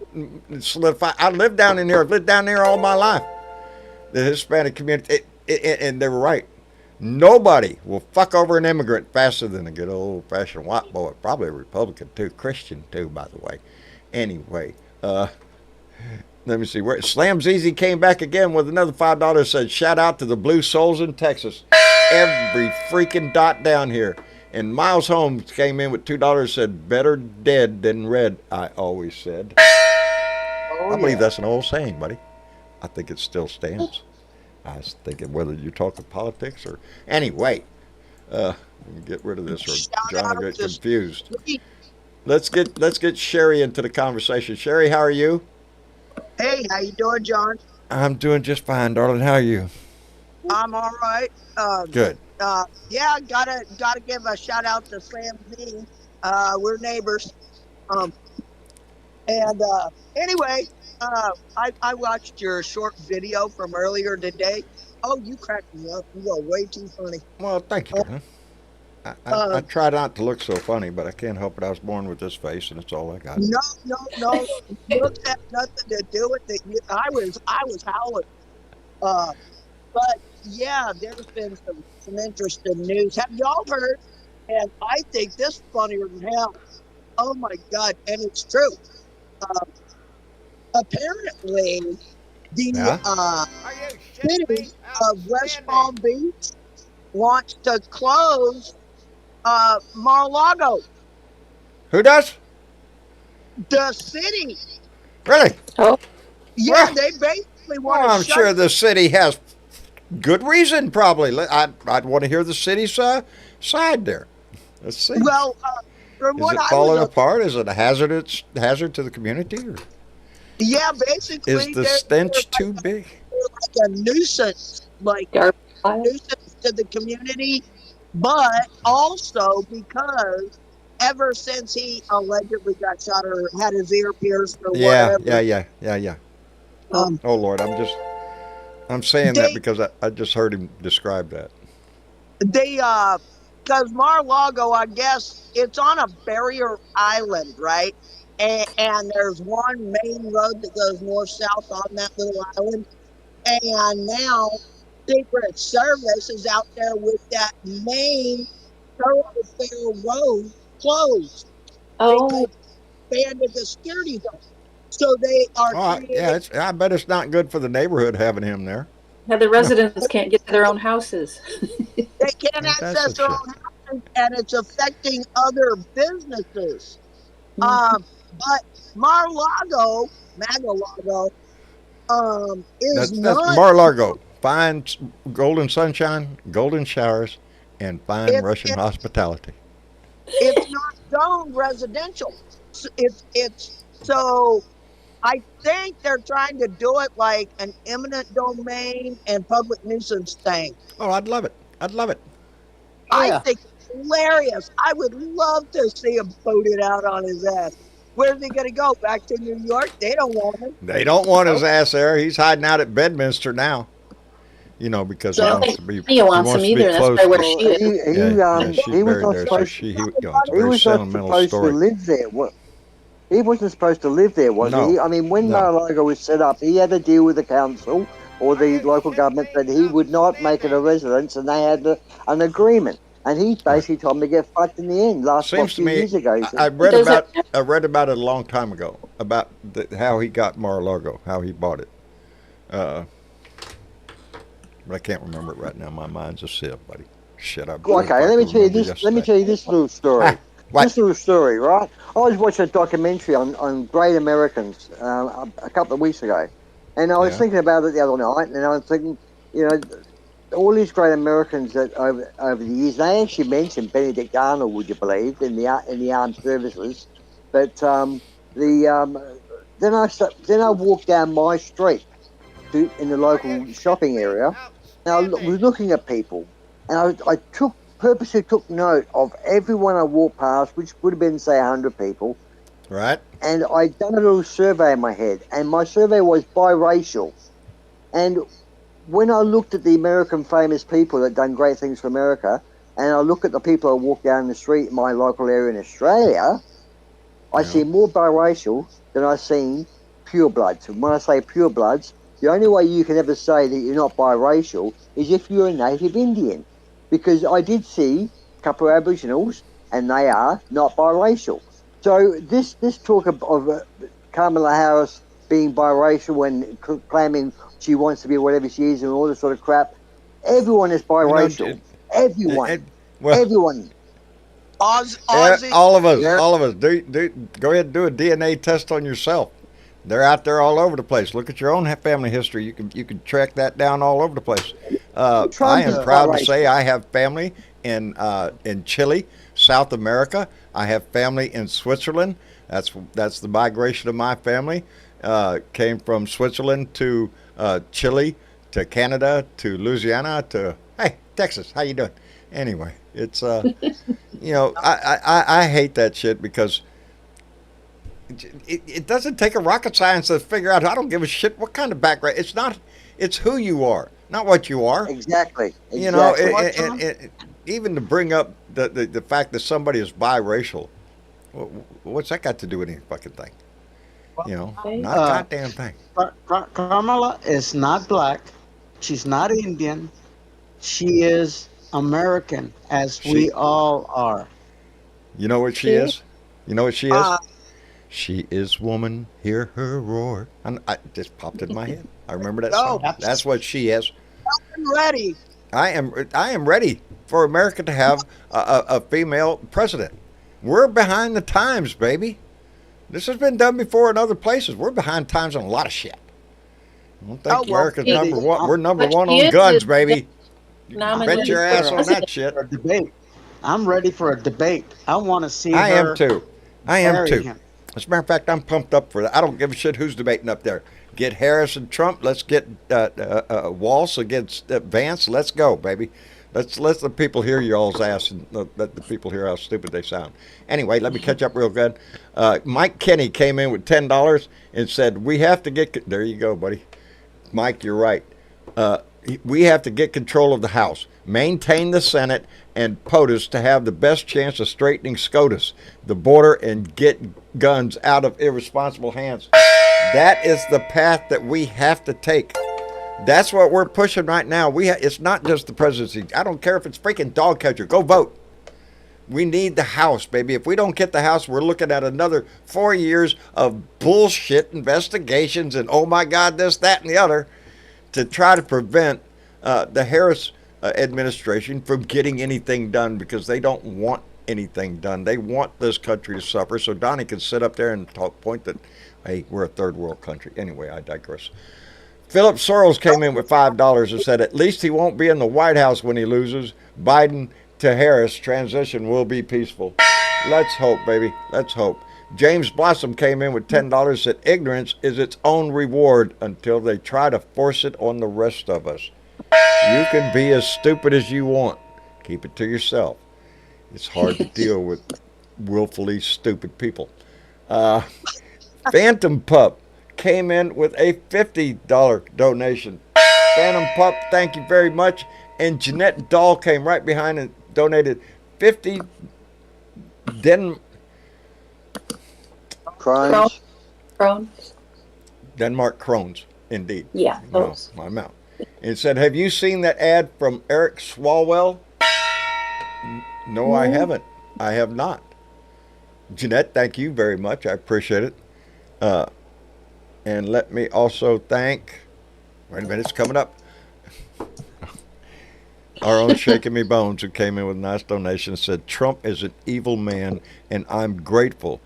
solidified. I lived down in here. I've lived down there all my life. The Hispanic community, and they were right. Nobody will fuck over an immigrant faster than a good old-fashioned white boy. Probably a Republican too, Christian too, by the way. Anyway, let me see. Where Slam ZZ came back again with another $5. Said, "Shout out to the Blue Souls in Texas. Every freaking dot down here." And Miles Holmes came in with $2, said, "Better dead than red, I always said." I believe that's an old saying, buddy. I think it still stands. I was thinking whether you're talking politics or... Anyway, get rid of this or John will get confused. Let's get Sherry into the conversation. Sherry, how are you? Hey, how you doing, John? I'm doing just fine, darling. How are you? I'm all right. Good. Yeah, gotta give a shout out to Sam Z. We're neighbors. Anyway, I watched your short video from earlier today. Oh, you cracked me up. You are way too funny. Well, thank you. I try not to look so funny, but I can't help it. I was born with this face, and it's all I got. No. Looks have nothing to do with it. I was howling. But yeah, there's been some interesting news. Have y'all heard? And I think this is funnier than hell. Oh my God! And it's true. Apparently, the city of West Palm Beach wants to close Mar-a-Lago. Who does? The city. Really? Oh, Yeah, Well, they basically want to I'm shut sure the city has good reason, probably. I'd want to hear the city's side there. Let's see. Well, from Is what it I falling was, apart? Is it a hazard to the community? Or yeah, basically, is the stench too big? like a nuisance, nuisance to the community, but also because ever since he allegedly got shot or had his ear pierced or Yeah. whatever. Oh Lord, I'm saying that because I just heard him describe that. Because Mar-a-Lago, I guess it's on a barrier island, right? And there's one main road that goes north-south on that little island. And now Secret Service is out there with that main thoroughfare road closed. oh, They expanded the security zone. So they are I bet it's not good for the neighborhood having him there. yeah, the residents can't get to their own houses. they can't access their shit. own houses, and it's affecting other businesses. But Mar-a-Lago, is That's not Mar-a-Lago. Fine golden sunshine, golden showers, and fine Russian hospitality. it's not zoned residential. It's so I think they're trying to do it like an eminent domain and public nuisance thing. Oh, I'd love it. I'd love it. I Yeah. think it's hilarious. I would love to see him voted out on his ass. Where's he going to go? Back to New York? They don't want him. They don't want No. his ass there. He's hiding out at Bedminster now. Because I he don't wants think to be Tanya wants him either. That's close. probably where To, she is. yeah, she's he was buried not there, so supposed. it's a He very was not sentimental supposed to story. live there. What? He wasn't supposed to live there, was No. he? I mean, when No. Mar-a-Lago was set up, he had a deal with the council or the local government that he would not make it a residence, and they had an agreement. And he basically told me to get fucked in the end. Seems to few me, years ago. He said. I read Does it- about it a long time ago about how he got Mar-a-Lago, how he bought it. But I can't remember it right now. My mind's a sieve, buddy. Shit, I. Okay, let me tell you this. Let me tell you this little story. What? This little story, right? I was watching a documentary on great Americans a couple of weeks ago, and I was Yeah. thinking about it the other night, and I was thinking, all these great Americans that over the years, they actually mentioned Benedict Arnold, would you believe, in the armed services, but then I walked down my street in the local shopping area. Now I was looking at people, and I purposely took note of everyone I walked past, which would have been say 100 people, Right. and I'd done a little survey in my head, and my survey was biracial. And when I looked at the American famous people that done great things for America, and I look at the people I walk down the street in my local area in Australia, I see more biracial than I've seen purebloods. And when I say purebloods, the only way you can ever say that you're not biracial is if you're a native Indian. Because I did see a couple of Aboriginals, and they are not biracial. So this talk of Kamala Harris being biracial and claiming she wants to be whatever she is and all this sort of crap, everyone is biracial. Everyone. Everyone. Ozzy. All of us. All of us. Go ahead and do a DNA test on yourself. They're out there all over the place. Look at your own family history. You can track that down all over the place. I am proud to say I have family in Chile, South America. I have family in Switzerland. That's the migration of my family. Came from Switzerland to Chile to Canada to Louisiana to Texas. How you doing? Anyway, it's I hate that shit because it doesn't take a rocket science to figure out. I don't give a shit what kind of background. It's who you are, not what you are. Exactly. Even to bring up the fact that somebody is biracial, what's that got to do with any fucking thing? Not a goddamn thing. Kamala is not black. She's not Indian. She is American, as we all are. You know what she is? You know what she is? She is woman, hear her roar. I just popped in my head. I remember that song. That's what she is. I'm ready. I am ready for America to have a female president. We're behind the times, baby. This has been done before in other places. We're behind times on a lot of shit. I don't think America's number one. We're number one on guns, baby. You bet your ass on that shit. A debate. I'm ready for a debate. I want to see I her. am too. I am marry too. him. As a matter of fact, I'm pumped up for that. I don't give a shit who's debating up there. Get Harris and Trump. Let's get Walsh against Vance. Let's go, baby. Let's let the people hear y'all's ass and let the people hear how stupid they sound. Anyway, let me catch up real good. Mike Kenny came in with $10 and said, we have to get... There you go, buddy. Mike, you're right. We have to get control of the House, maintain the Senate, and POTUS to have the best chance of straightening SCOTUS, the border, and get guns out of irresponsible hands. That is the path that we have to take. That's what we're pushing right now. It's not just the presidency. I don't care if it's freaking dog catcher. Go vote. We need the House, baby. If we don't get the House, we're looking at another 4 years of bullshit investigations and oh my God, this, that, and the other to try to prevent the Harris administration from getting anything done because they don't want anything done. They want this country to suffer so Donnie can sit up there and point that, hey, we're a third world country. Anyway, I digress. Philip Sorrells came in with $5 and said at least he won't be in the White House when he loses. Biden to Harris transition will be peaceful. Let's hope, baby. Let's hope. James Blossom came in with $10, said ignorance is its own reward until they try to force it on the rest of us. You can be as stupid as you want. Keep it to yourself. It's hard to deal with willfully stupid people. Uh, Phantom Pup came in with a $50 donation. Phantom Pup, thank you very much. And Jeanette Dahl came right behind and donated 50 Crohn's. Crown. Denmark krones, indeed. Yeah, No, those. my mouth. And it said, have you seen that ad from Eric Swalwell? No, I haven't. I have not. Jeanette, thank you very much. I appreciate it. And let me also thank, wait a minute, it's coming up. Our own Shaking Me Bones, who came in with a nice donation, said, Trump is an evil man, and I'm grateful.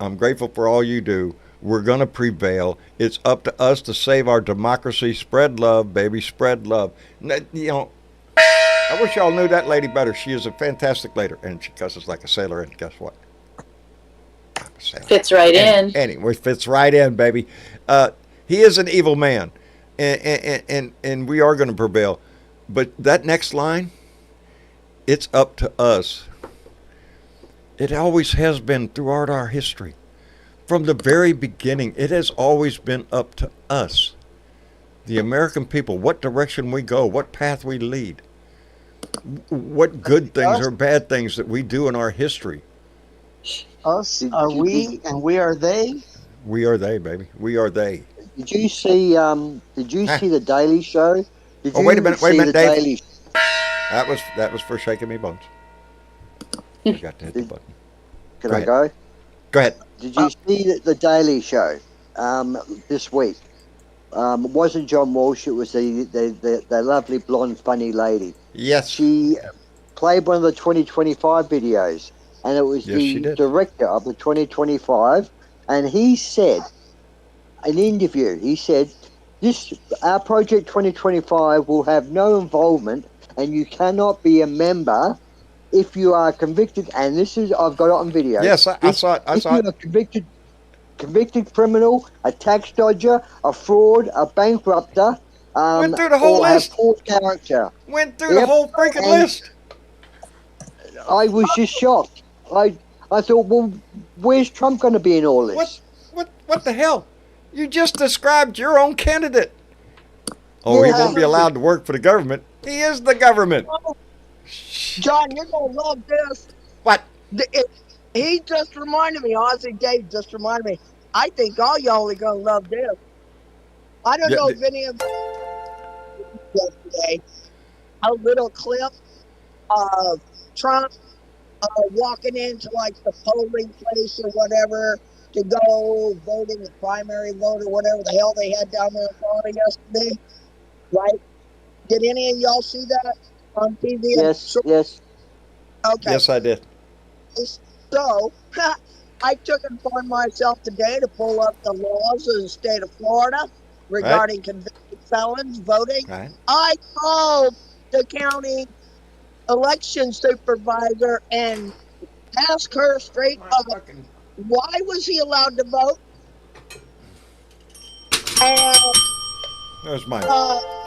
I'm grateful for all you do. We're going to prevail. It's up to us to save our democracy. Spread love, baby, spread love. You know, I wish y'all knew that lady better. She is a fantastic lady, and she cusses like a sailor, and guess what? I'm a sailor. Fits right in. Anyway, fits right in, baby. He is an evil man, and we are going to prevail. But that next line, it's up to us. It always has been throughout our history. From the very beginning, it has always been up to us, the American people, what direction we go, what path we lead, what good things or bad things that we do in our history. Us are we, and we are they. We are they, baby. We are they. Did you see? Did you see the Daily Show? Did Oh, wait a minute, see the Dave. Daily... That was for Shaking Me Bones. I got to hit the button. Can Go I ahead. go? Go ahead. Did you see the Daily Show this week? It wasn't John Walsh. It was the lovely blonde funny lady. Yes. She played one of the 2025 videos, and it was Yes, she the did. director of the 2025, and he said, in an interview, he said, our project 2025 will have no involvement, and you cannot be a member if you are convicted. And this is, I've got it on video. Yes, I saw it. I If saw you're it. a convicted criminal, a tax dodger, a fraud, a bankrupter, Went through the whole or list. have poor character. Went through the whole freaking And list. I was just shocked. I thought, well, where's Trump going to be in all this? What the hell? You just described your own candidate. Oh, he Yeah. won't be allowed to work for the government. He is the government. John, you're gonna love this. What? He just reminded me. Ozzy Dave just reminded me. I think all y'all are gonna love this. I don't know if any of yesterday a little clip of Trump walking into like the polling place or whatever to go voting, the primary vote or whatever the hell they had down there in Florida yesterday, right? Did any of y'all see that on TV? Yes, yes. Okay. Yes, I did. So, I took it upon myself today to pull up the laws of the state of Florida regarding convicted felons voting. Right. I called the county election supervisor and asked her straight up, why was he allowed to vote? And There's my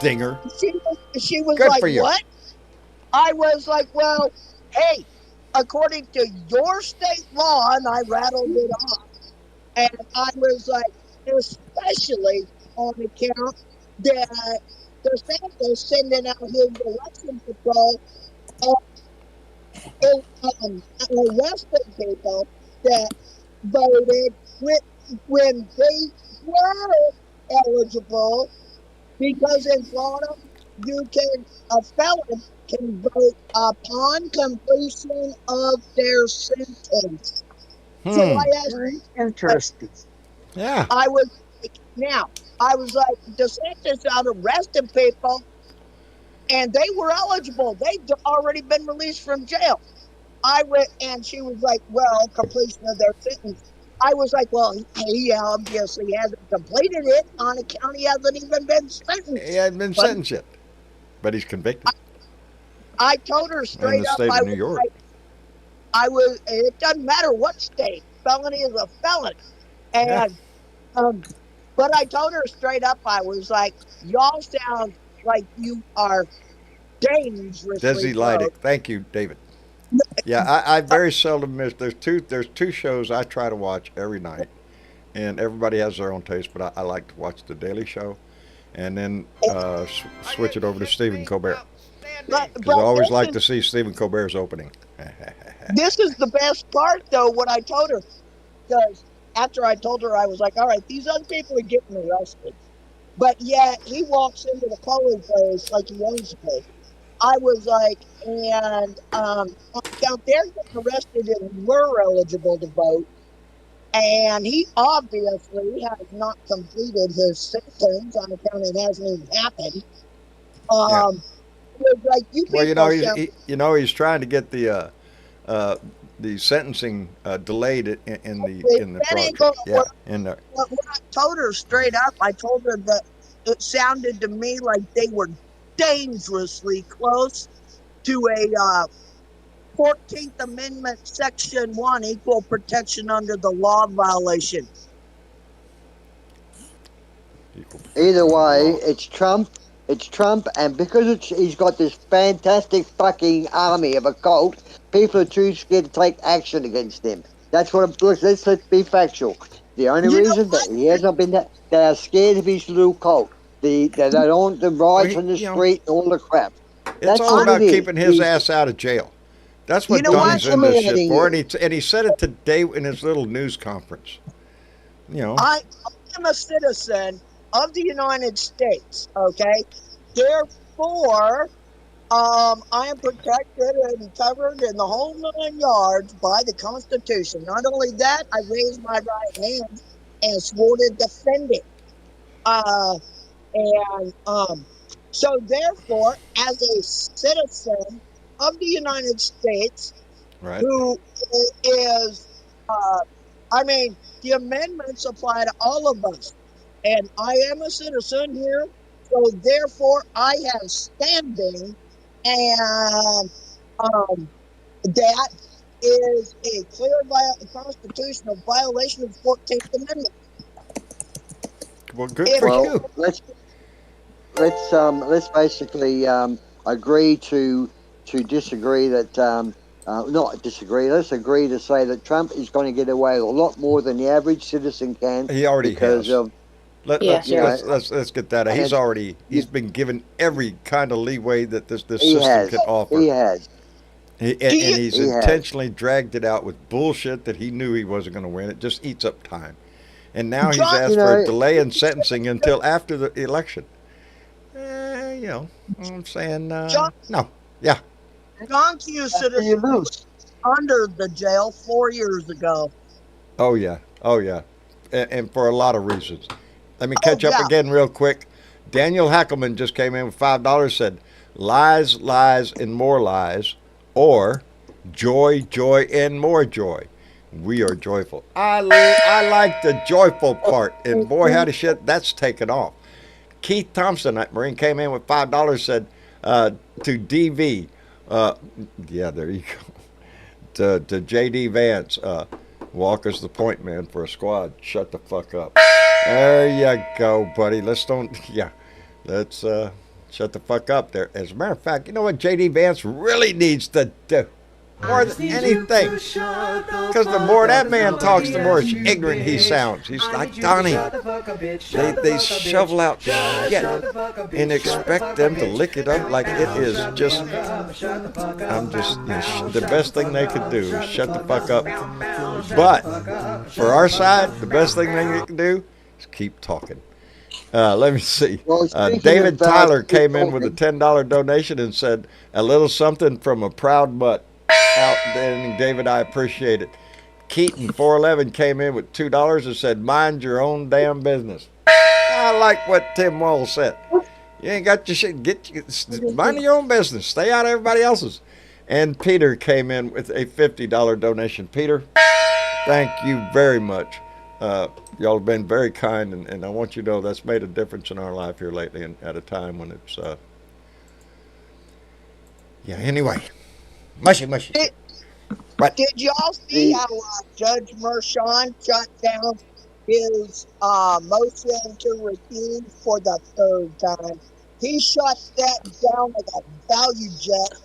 dinger. she was Good like, for you. what? I was like, well, hey, according to your state law, and I rattled it off, and I was like, especially on account that DeSantis sending out his election patrol arresting people that voted when they were eligible, because in Florida, a felon can vote upon completion of their sentence. So I asked, Very interesting. Yeah. I was like, DeSantis out arresting people, and they were eligible. They'd already been released from jail. I went, and she was like, well, completion of their sentence. I was like, well, he obviously hasn't completed it on account he hasn't even been sentenced. He hadn't been sentenced yet, but he's convicted. I told her straight in the up, state of New York. it doesn't matter what state. felony is a felony. Yeah. And but I told her straight up, I was like, y'all sound like you are dangerously Desi close. Leidig. Thank you, David. Yeah, I very seldom miss. There's two shows I try to watch every night, and everybody has their own taste. But I like to watch the Daily Show, and then switch it over to Stephen Colbert But because I always like this to see Stephen Colbert's opening. is the best part, though. What I told her, because after I told her, I was like, all right, these other people are getting arrested, but yet he walks into the polling place like he owns the place. I was like, and now they're getting arrested and we're eligible to vote. And he obviously has not completed his sentence on account it hasn't even happened. Yeah. It was like, you Well, people sound he's trying to get the sentencing delayed in the that ain't process. gonna work. Yeah, in the But when I told her straight up, I told her that it sounded to me like they were dangerously close to a 14th Amendment, Section 1, equal protection under the law violation. Either way, it's Trump. It's Trump, and because he's got this fantastic fucking army of a cult, people are too scared to take action against him. That's what. Let's be factual. The only reason that he has not been that they are scared of his little cult. They don't want the riots on the street and all the crap. It's That's all what about it is. keeping his ass out of jail. That's what You know what? Donnie's in this shit Intimidating for, you. and he said it today in his little news conference. You know, I am a citizen of the United States, okay? Therefore, I am protected and covered in the whole 9 yards by the Constitution. Not only that, I raised my right hand and swore to defend it. So therefore, as a citizen of the United States, right? who is, the amendments apply to all of us. And I am a citizen here, so therefore I have standing, and that is a clear constitutional violation of the 14th Amendment. Well, good If for Well, you. let's basically agree to disagree that not disagree. Let's agree to say that Trump is going to get away with a lot more than the average citizen can. He already because has. of Yes, you know, Let's get that. He's been given every kind of leeway that this he system has. can offer. He has. And he's He has. intentionally dragged it out with bullshit that he knew he wasn't going to win. It just eats up time. And now he's John, asked You for know, a delay in sentencing until after the election. You know, I'm saying John, no. Yeah. John Q. you citizen lose. under the jail 4 years ago. Oh yeah. Oh yeah. And for a lot of reasons. Let me Oh, catch up yeah. again real quick. Daniel Hackelman just came in with $5. Said lies, lies, and more lies, or joy, joy, and more joy. We are joyful. I like the joyful part, and boy, howdy shit, that's taken off. Keith Thompson, that Marine, came in with $5. Said to DV, yeah, there you go. To JD Vance, Walker's the point man for a squad. Shut the fuck up. There you go, buddy. Let's shut the fuck up there. As a matter of fact, you know what JD Vance really needs to do? More than anything. Because the more that man talks, the more ignorant he sounds. He's like Donnie. They shovel out shit and expect them to lick it up like it is just, the best thing they could do is shut the fuck up. But for our side, the best thing they can do is keep talking. Let me see. Well, David Tyler came in talking. with a $10 donation and said, a little something from a proud mutt. Outstanding, David, I appreciate it. Keaton 411 came in with $2 and said, mind your own damn business. I like what Tim Wall said. You ain't got your shit. Mind your own business. Stay out of everybody else's. And Peter came in with a $50 donation. Peter, thank you very much. Y'all have been very kind, and I want you to know that's made a difference in our life here lately, and at a time when it's anyway. Mushy. But Did y'all see The how Judge Mershon shut down his motion to recuse for the third time? He shut that down like a value jet,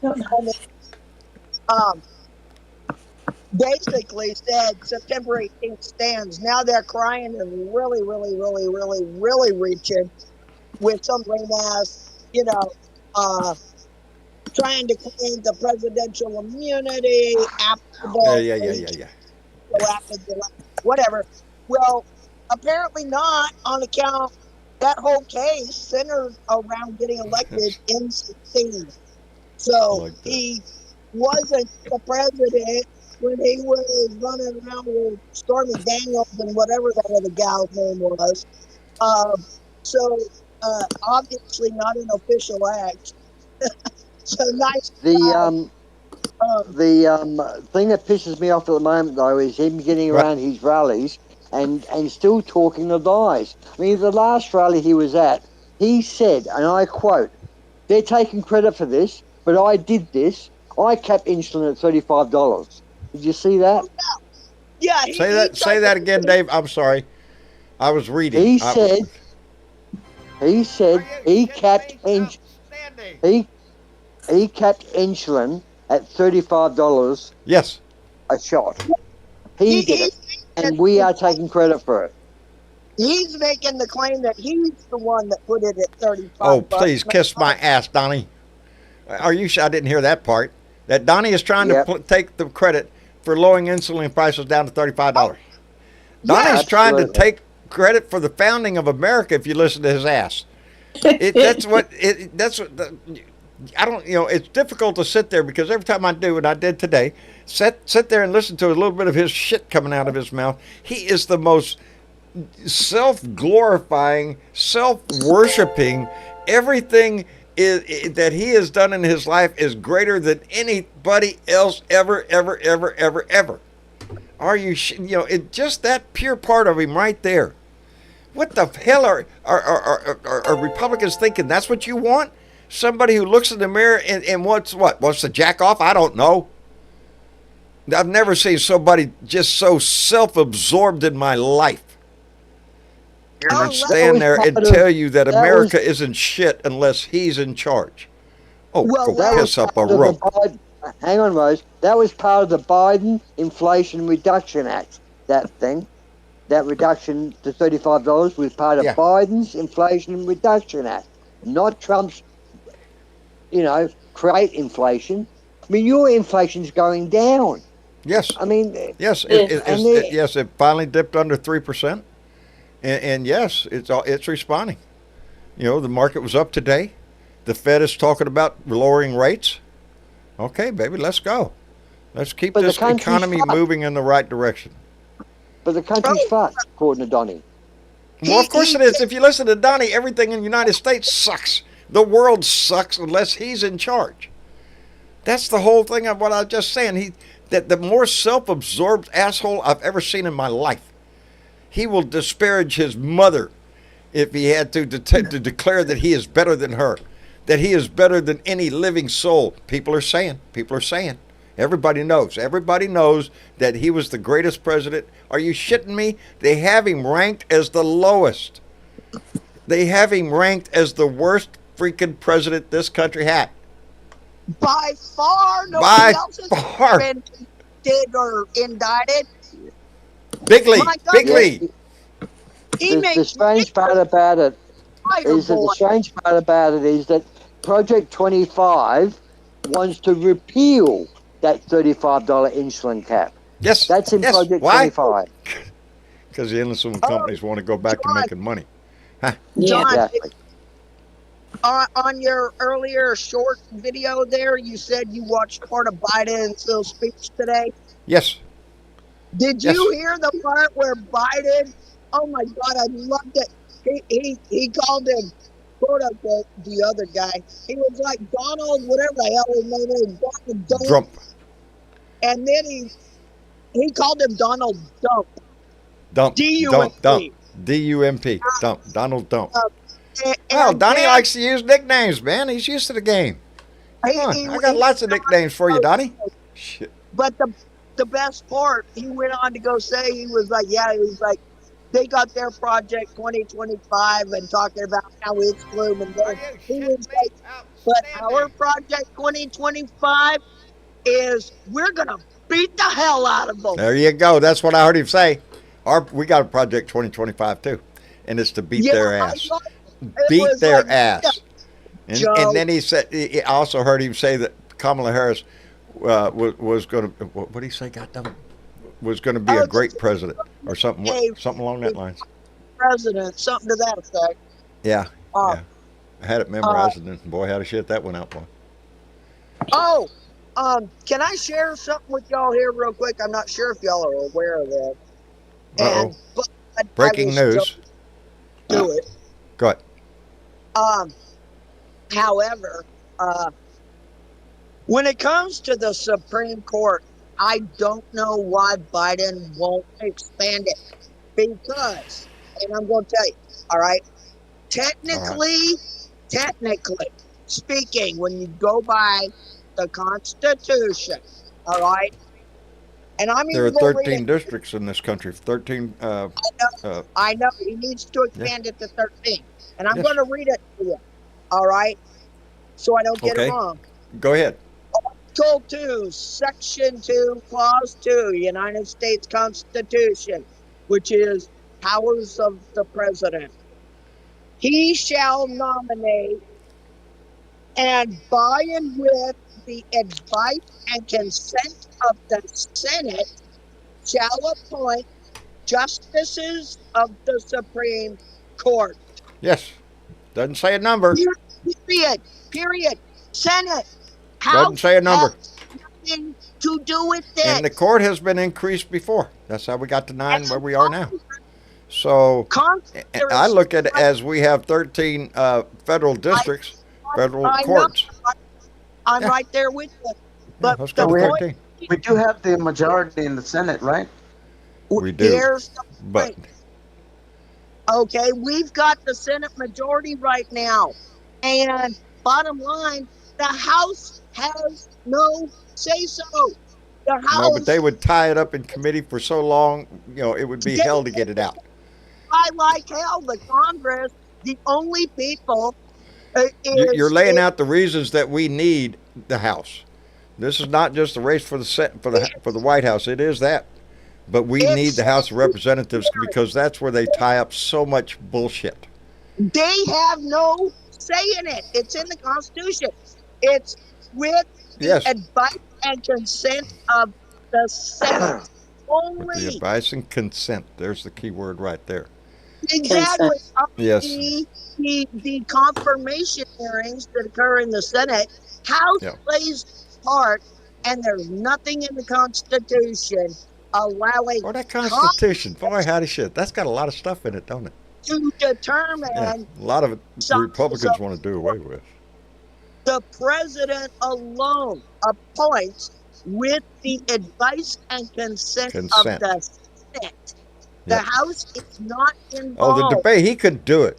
and I mean, um, basically said September 18th stands. Now they're crying and really, really, really, really, really reaching with some lame ass, you know, uh, trying to claim the presidential immunity after yeah, the yeah, yeah, yeah, yeah. after the whatever. Well, apparently not, on account that whole case centered around getting elected in 16. So Like that. he wasn't the president when he was running around with Stormy Daniels and whatever that other gal's name was. Um, so obviously not an official act. So nice the try. um Um, the thing that pisses me off at the moment though is him getting What? around his rallies and still talking the lies. I mean, the last rally he was at, he said, and I quote, "They're taking credit for this, but I did this. I capped insulin at $35." Did you see that? yeah, he Say tried that to. again, Dave. I'm sorry. I was reading. He said he capped he he capped insulin at $35 Yes. a shot. He did it, and we are taking credit for it. He's making the claim that he's the one that put it at 35 Oh, bucks. please kiss my ass, Donnie. Are you sure? I didn't hear that part. That Donnie is trying Yep. to take the credit for lowering insulin prices down to $35. Donnie's Yes. trying to Absolutely. take credit for the founding of America. If you listen to his ass, that's what. I don't. You know, it's difficult to sit there because every time I do, and I did today, sit there and listen to a little bit of his shit coming out of his mouth. He is the most self-glorifying, self-worshiping. Everything that he has done in his life is greater than anybody else ever. Are you? You know, it just that pure part of him right there. What the hell are Republicans thinking? That's what you want? Somebody who looks in the mirror and wants to jack off? I don't know. I've never seen somebody just so self-absorbed in my life. And then stand there and tell you that America isn't shit unless he's in charge. Oh, Well, go that piss up a Part of the rope. Biden- Hang on, Rose. That was part of the Biden Inflation Reduction Act. That thing, that reduction to $35 was part of Yeah. Biden's Inflation Reduction Act, not Trump's. Create inflation. I mean, your inflation's going down. Yes, I mean, yes, yes. It finally dipped under 3%, and yes, it's responding. You know, the market was up today. The Fed is talking about lowering rates. Okay, baby, let's go. Let's keep But the this country's economy fucked. moving in the right direction. but the country's fucked, according to Donnie. Well, of course it is. If you listen to Donnie, everything in the United States sucks. The world sucks unless he's in charge. That's the whole thing of what I was just saying. That the more self-absorbed asshole I've ever seen in my life. He will disparage his mother if he had to declare that he is better than her, that he is better than any living soul. People are saying. Everybody knows. Everybody knows that he was the greatest president. Are you shitting me? They have him ranked as the lowest. They have him ranked as the worst freaking president this country had. By far, By nobody else has far. been convicted or indicted. Bigly. My God. Bigly. He The makes strange part about it is that boy. the strange part about it is that Project 25 wants to repeal that $35 insulin cap. Yes. That's in yes. Project Why? 25. Because the insulin companies want to go back to John. making money. Huh? John, Exactly. on your earlier short video there, you said you watched part of Biden's little speech today. Yes. Did Yes. you hear the part where Biden? Oh my God, I loved it. He called him, quote unquote, the other guy. He was like Donald, whatever the hell his name is, Donald Dump. Trump. And then he called him Donald Dump. Dump. D-U-M-P. Dump. D-U-M-P. Dump. Donald Dump. And Well, Donnie then likes to use nicknames, man. He's used to the game. Come on. I got lots of nicknames for you, Donnie. Shit. But the best part, he went on to go say, he was like, they got their project 2025 and talking about how it's gloom and doom. He was like, but our project 2025 is we're gonna beat the hell out of them. There you go. That's what I heard him say. We got a project 2025 too, and it's to beat Yeah, their I ass. love it. It Beat was their like, ass. And Joe. then he said, I also heard him say that Kamala Harris was going to, what did he say? Goddamn, was going to be a great president or something, something along that lines. President, something to that effect. Yeah, Uh, yeah. I had it memorized, and boy, how to shit that went out, boy. Oh, can I share something with y'all here real quick? I'm not sure if y'all are aware of that. Uh-oh. But Breaking news. Do it. Go ahead. However, when it comes to the Supreme Court, I don't know why Biden won't expand it. Because, and I'm going to tell you, all right, technically speaking, when you go by the Constitution, all right, and I'm There are even going to read 13 it. districts in this country. 13. I know. He needs to expand it to 13. And I'm Yes. going to read it to you, all right, so I don't get Okay. it wrong. Go ahead. Article 2, Section 2, Clause 2, United States Constitution, which is powers of the president. He shall nominate and by and with the advice and consent of the Senate shall appoint justices of the Supreme Court. Yes. Doesn't say a number. Period. Senate. Doesn't say a number. Has nothing to do with this. And the court has been increased before. That's how we got to 9 where we are now. So I look at it as we have 13 federal districts, federal courts. I'm right there with you. But let's go to 13. We do have the majority in the Senate, right? We do. Here's the But point. Okay, we've got the Senate majority right now. And bottom line, the House has no say-so. The House, no, but they would tie it up in committee for so long, it would be hell to get it out. I like hell, the Congress, the only people You're laying out the reasons that we need the House. This is not just the race for the White House. It is that. But we need the House of Representatives because that's where they tie up so much bullshit. They have no say in it. It's in the Constitution. It's with the advice and consent of the Senate only. With the advice and consent. There's the key word right there. Exactly. Yes. The confirmation hearings that occur in the Senate, House plays part, and there's nothing in the Constitution allowing. Oh, that Constitution, boy, howdy shit. That's got a lot of stuff in it, don't it? To determine. Yeah, a lot of it Republicans want to do away with. The president alone appoints with the advice and consent. Of the Senate. The House is not involved. Oh, the debate, he could do it.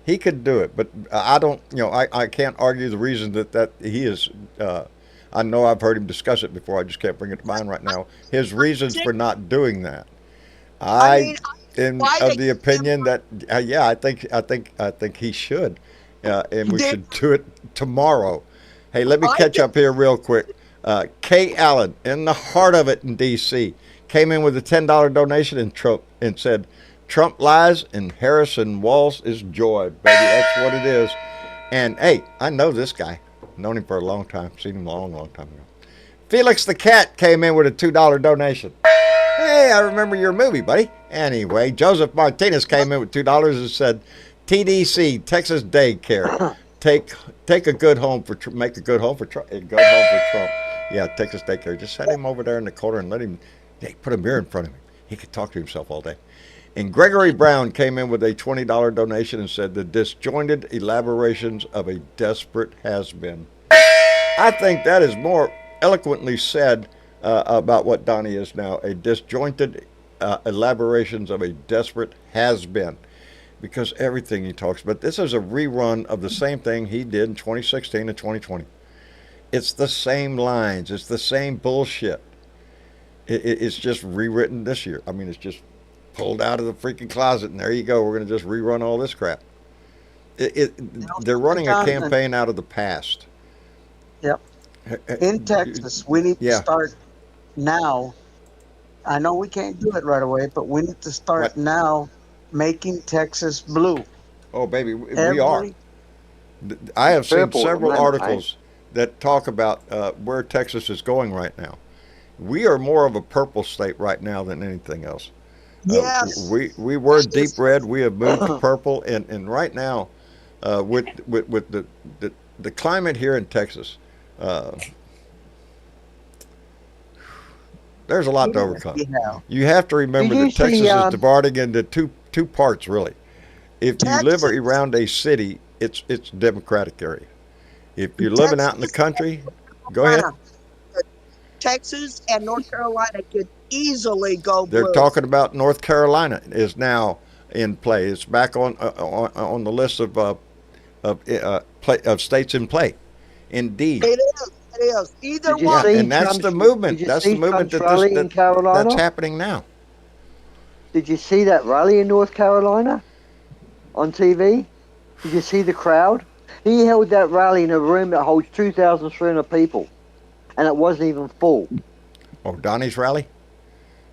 He could do it, but I don't, I can't argue the reason that he is, I know I've heard him discuss it before, I just can't bring it to mind right now. His reasons for not doing that. I am of the opinion that, I think he should, and we should do it tomorrow. Hey, let me catch up here real quick. Kay Allen, in the heart of it in D.C., came in with a $10 donation and said, Trump lies and Harrison Walls is joy, baby. That's what it is. And hey, I know this guy. Known him for a long time. Seen him a long, long time ago. Felix the Cat came in with a $2 donation. Hey, I remember your movie, buddy. Anyway, Joseph Martinez came in with $2 and said, TDC, Texas Daycare. Make a good home for Trump. Yeah, Texas Daycare. Just set him over there in the corner and let him. Put a mirror in front of him. He could talk to himself all day. And Gregory Brown came in with a $20 donation and said the disjointed elaborations of a desperate has-been. I think that is more eloquently said about what Donnie is now, a disjointed elaborations of a desperate has-been. Because everything he talks about, this is a rerun of the same thing he did in 2016 and 2020. It's the same lines. It's the same bullshit. It's just rewritten this year. I mean, it's just pulled out of the freaking closet, and there you go. We're going to just rerun all this crap. They're running a campaign out of the past. Yep. In Texas, we need to start now. I know we can't do it right away, but we need to start now making Texas blue. Oh, baby, we are. I have seen several articles that talk about where Texas is going right now. We are more of a purple state right now than anything else. Yes. We were deep red. We have moved to purple, and right now, with the climate here in Texas, there's a lot to overcome. You have to remember that Texas is divided into two parts, really. If you live around a city, it's Democratic area. If you're living out in the country, go ahead. Texas and North Carolina could easily go blue. They're talking about North Carolina is now in play. It's back on the list of states in play. Indeed, it is. It is either one, and that's the movement. That's the movement that's happening now. Did you see that rally in North Carolina on TV? Did you see the crowd? He held that rally in a room that holds 2,300 people, and it wasn't even full. Oh, Donnie's rally?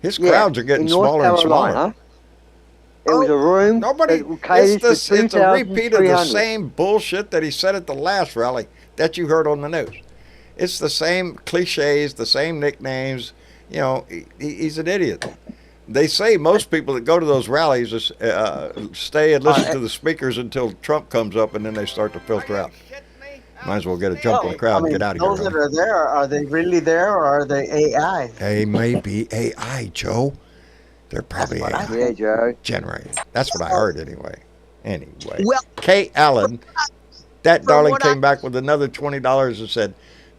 His crowds are getting smaller and smaller. It was a room. It's a repeat of the same bullshit that he said at the last rally that you heard on the news. It's the same cliches, the same nicknames. You know, he's an idiot. They say most people that go to those rallies stay and listen to the speakers until Trump comes up, and then they start to filter out. Might as well get a jump in the crowd and get out of here. Those that are there, are they really there, or are they AI? They may be AI, Joe. They're probably AI. Yeah, Joe. Generated. That's what I heard anyway. Well, Kay Allen, that darling came back with another $20 and said,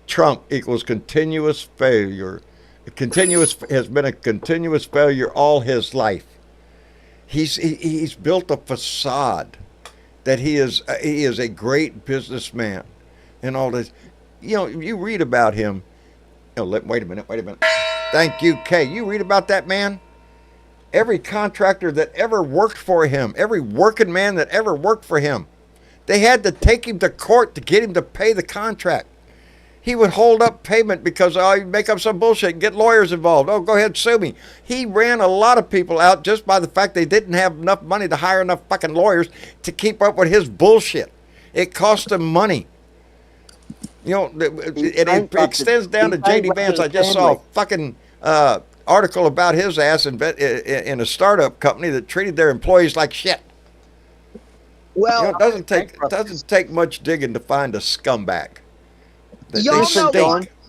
Trump equals continuous failure. Has been a continuous failure all his life. He's built a facade that he is a great businessman and all this. You know, you read about him. Wait a minute. Thank you, Kay. You read about that man. Every contractor that ever worked for him, every working man that ever worked for him, they had to take him to court to get him to pay the contract. He would hold up payment because you make up some bullshit and get lawyers involved. Oh, go ahead, sue me. He ran a lot of people out just by the fact they didn't have enough money to hire enough fucking lawyers to keep up with his bullshit. It cost him money. You know, it extends down to J.D. Vance. I just saw a fucking article about his ass in a startup company that treated their employees like shit. Well, it doesn't take much digging to find a scumbag.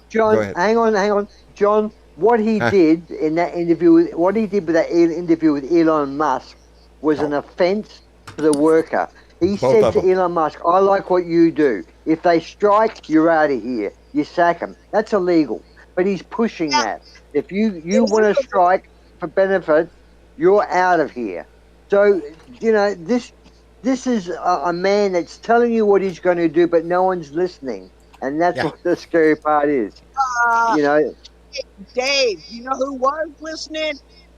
John, hang on. John, what he did in that interview, with that interview with Elon Musk was an offense to the worker. He said to Elon Musk, I like what you do. If they strike, you're out of here. You sack them. That's illegal. But he's pushing that. If you want to strike for benefit, you're out of here. So, you know, this is a man that's telling you what he's going to do, but no one's listening. And that's what the scary part is. You know, Dave, you know who was listening?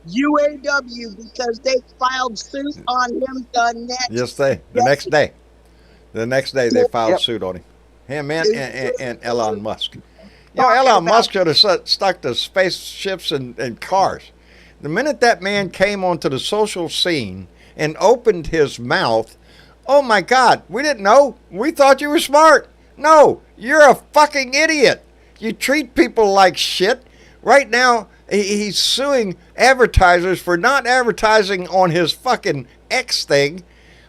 UAW, because they filed suit on him the next day. The next day they filed suit on him. Him and Elon Musk. You know, Elon Musk should have stuck to spaceships and cars. The minute that man came onto the social scene and opened his mouth, oh my God, we didn't know. We thought you were smart. No, you're a fucking idiot. You treat people like shit. Right now, he's suing advertisers for not advertising on his fucking X thing.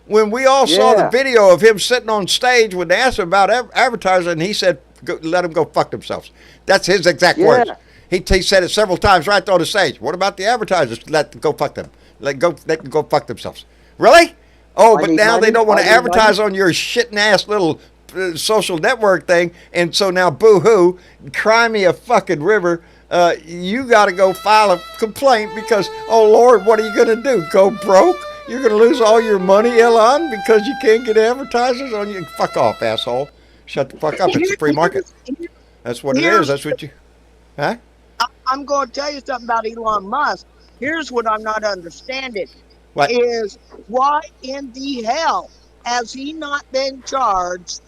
When we all saw the video of him sitting on stage when they asked him about advertising, he said, let them go fuck themselves. That's his exact words. He said it several times right on the stage. What about the advertisers? Let them go fuck them. Let them go fuck themselves. Really? Oh, but now they don't want to advertise on your shitting ass little social network thing, and so now boo-hoo, cry me a fucking river. You got to go file a complaint because, oh Lord, what are you going to do? Go broke? You're going to lose all your money, Elon, because you can't get advertisers on you? Fuck off, asshole. Shut the fuck up. It's a free market. That's what it is. That's what you, huh? I'm going to tell you something about Elon Musk. Here's what I'm not understanding. What? Is why in the hell has he not been charged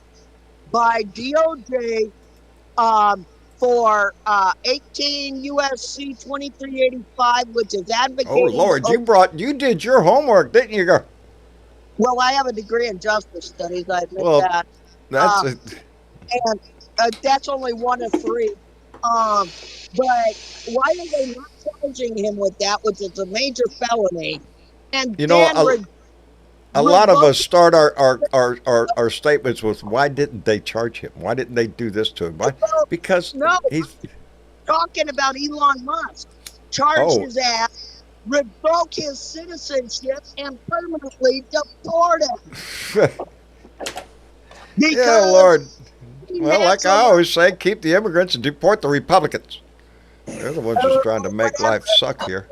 by DOJ for 18 USC 2385, which is advocating. Oh Lord, you did your homework, didn't you, girl? Well, I have a degree in justice studies. I admit Well, that. that's And that's only one of three. But why are they not charging him with that, which is a major felony? And you know, then a lot of us start our statements with, why didn't they charge him? Why didn't they do this to him? Why? Because no, he's talking about Elon Musk. Charged his ass, revoke his citizenship, and permanently deport him. Yeah, Lord. Well, like I always say, keep the immigrants and deport the Republicans. They're the ones just trying to make life suck here.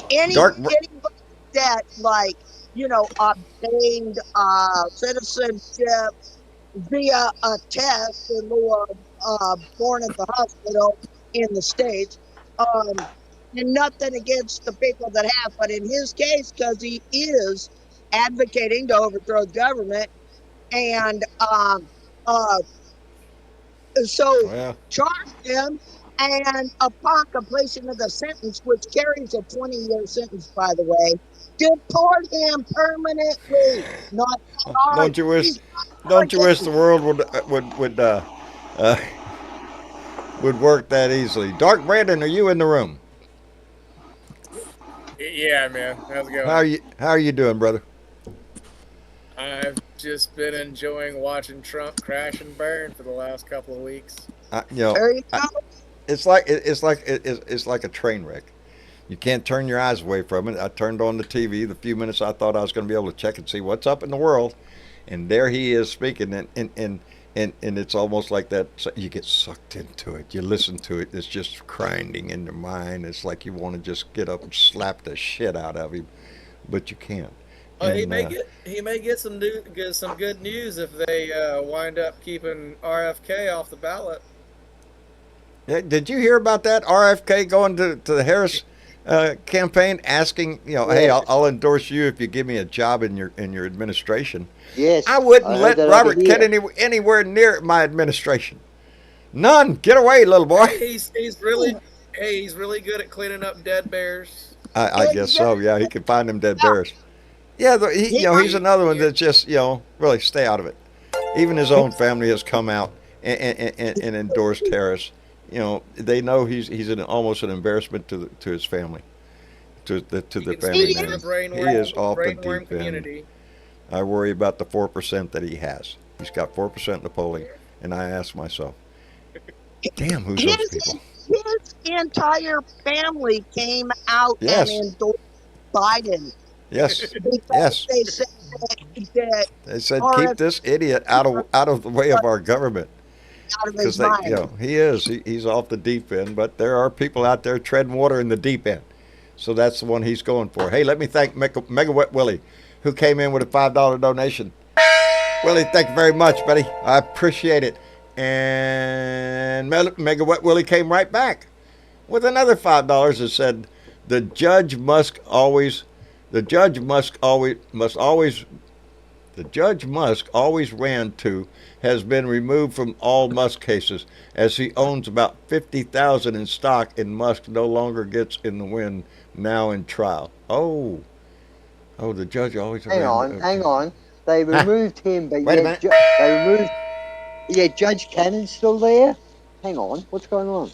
Anybody that, like, you know, obtained citizenship via a test and were born at the hospital in the States, and nothing against the people that have, but in his case, because he is advocating to overthrow the government, and so charge him, and upon completion of the sentence, which carries a 20-year sentence, by the way, deport him permanently. Not Don't you wish the world would work that easily? Dark Brandon, are you in the room? Yeah, man. How's it going? How are you doing, brother? I've just been enjoying watching Trump crash and burn for the last couple of weeks. It's like a train wreck. You can't turn your eyes away from it. I turned on the TV the few minutes I thought I was going to be able to check and see what's up in the world, and there he is speaking, and it's almost like that. You get sucked into it. You listen to it. It's just grinding in your mind. It's like you want to just get up and slap the shit out of him, but you can't. He may get some good news if they wind up keeping RFK off the ballot. Yeah, did you hear about that? RFK going to the Harris campaign, asking, hey, I'll endorse you if you give me a job in your administration. Yes, I wouldn't let Robert get anywhere near my administration. None. Get away, little boy. He's really good at cleaning up dead bears. I guess so. Yeah, he can find them dead bears. Yeah, he's another one that's just, really stay out of it. Even his own family has come out and endorsed Harris. They know he's almost an embarrassment to his family, to the family. He is off the deep end. I worry about the 4% that he has. He's got 4% in the polling, and I ask myself, damn, who's those people? His entire family came out and endorsed Biden. Yes. Yes. They said keep this idiot out of the way of our government. Out of his mind. He's off the deep end, but there are people out there treading water in the deep end. So that's the one he's going for. Hey, let me thank Mega Wet Willie, who came in with a $5 donation. Willie, thank you very much, buddy. I appreciate it. And Mega Wet Willie came right back with another $5 and said, the judge Musk always ran to has been removed from all Musk cases, as he owns about 50,000 in stock, and Musk no longer gets in the wind now in trial. Oh, the judge always hang on. They removed him, but Judge Cannon's still there. Hang on, what's going on?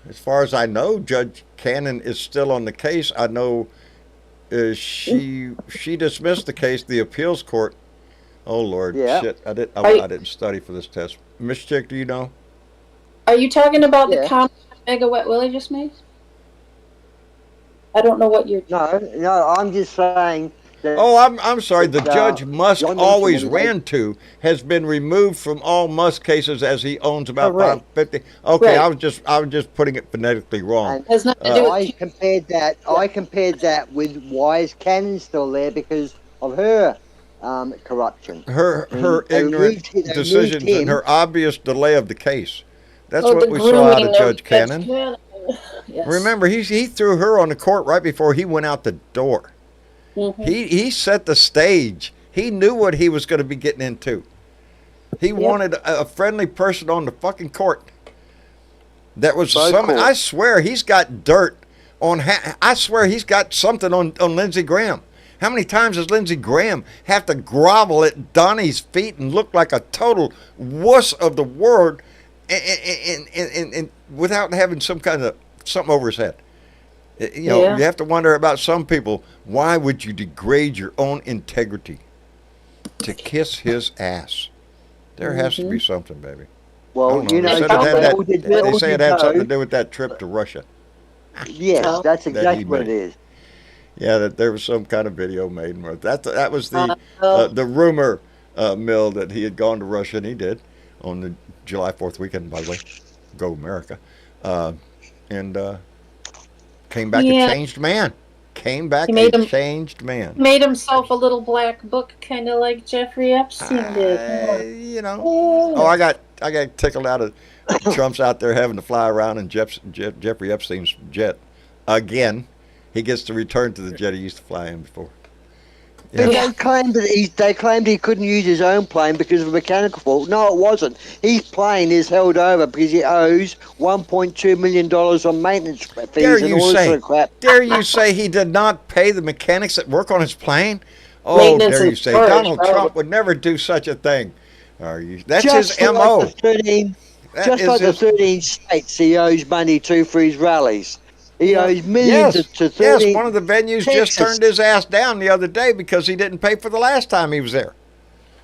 As far as I know, Judge Cannon is still on the case. I know she dismissed the case. The appeals court. Oh Lord, shit! I didn't study for this test. Miss Chick, do you know? Are you talking about the comment Mega Wet Willie just made? I don't know what you're. No, I'm just saying. Oh, I'm sorry. The judge Musk always ran to has been removed from all Musk cases, as he owns about 550. Okay, right. I was just putting it phonetically wrong. I compared that with why is Cannon still there, because of her corruption. Her They ignorant removed decisions and him. her obvious delay of the case. That's Oh, what the we saw out grooming of Judge Cannon. Cannon. Yes. Remember, he threw her on the court right before he went out the door. Mm-hmm. He set the stage. He knew what he was going to be getting into. He wanted a friendly person on the fucking court. That was some. I swear he's got dirt on. I swear he's got something on Lindsey Graham. How many times does Lindsey Graham have to grovel at Donnie's feet and look like a total wuss of the word, and without having some kind of something over his head? You know, you have to wonder about some people. Why would you degrade your own integrity to kiss his ass? There has to be something, baby. Well, you know, they say it had something to do with that trip to Russia. Yes, that's exactly what it is. Yeah, that there was some kind of video made. That was the rumor mill that he had gone to Russia, and he did on the July 4th weekend, by the way. Go America. And came back a changed man. Came back a changed man. Made himself a little black book, kind of like Jeffrey Epstein did. You know. Oh, I got tickled out of Trump's out there having to fly around in Jeffrey Epstein's jet again. He gets to return to the jet he used to fly in before. Yeah. They claimed he couldn't use his own plane because of a mechanical fault. No, it wasn't. His plane is held over because he owes $1.2 million on maintenance fees and all this sort of crap. Dare you say he did not pay the mechanics that work on his plane? Oh, dare you say Donald Trump would never do such a thing? That's his MO. Like the 13 states he owes money to for his rallies. He owes millions to 30. Yes, one of the venues just turned his ass down the other day because he didn't pay for the last time he was there.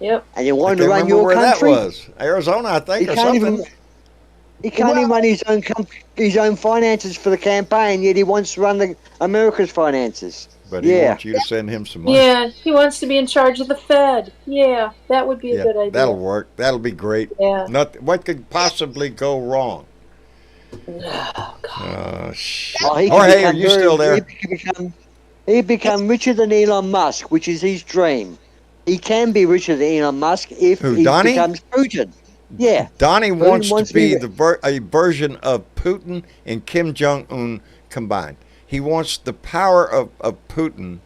Yep. And you want to run your country? That was Arizona, I think, or something. He can't even run his own finances for the campaign, yet he wants to run America's finances. But he wants you to send him some money. Yeah, he wants to be in charge of the Fed. Yeah, that would be a good idea. That'll work. That'll be great. Yeah. What could possibly go wrong? Oh, God. Jorge, are you still there? He'd become richer than Elon Musk, which is his dream. He can be richer than Elon Musk if he becomes Putin. Yeah. Donnie wants to be a version of Putin and Kim Jong-un combined. He wants the power of Putin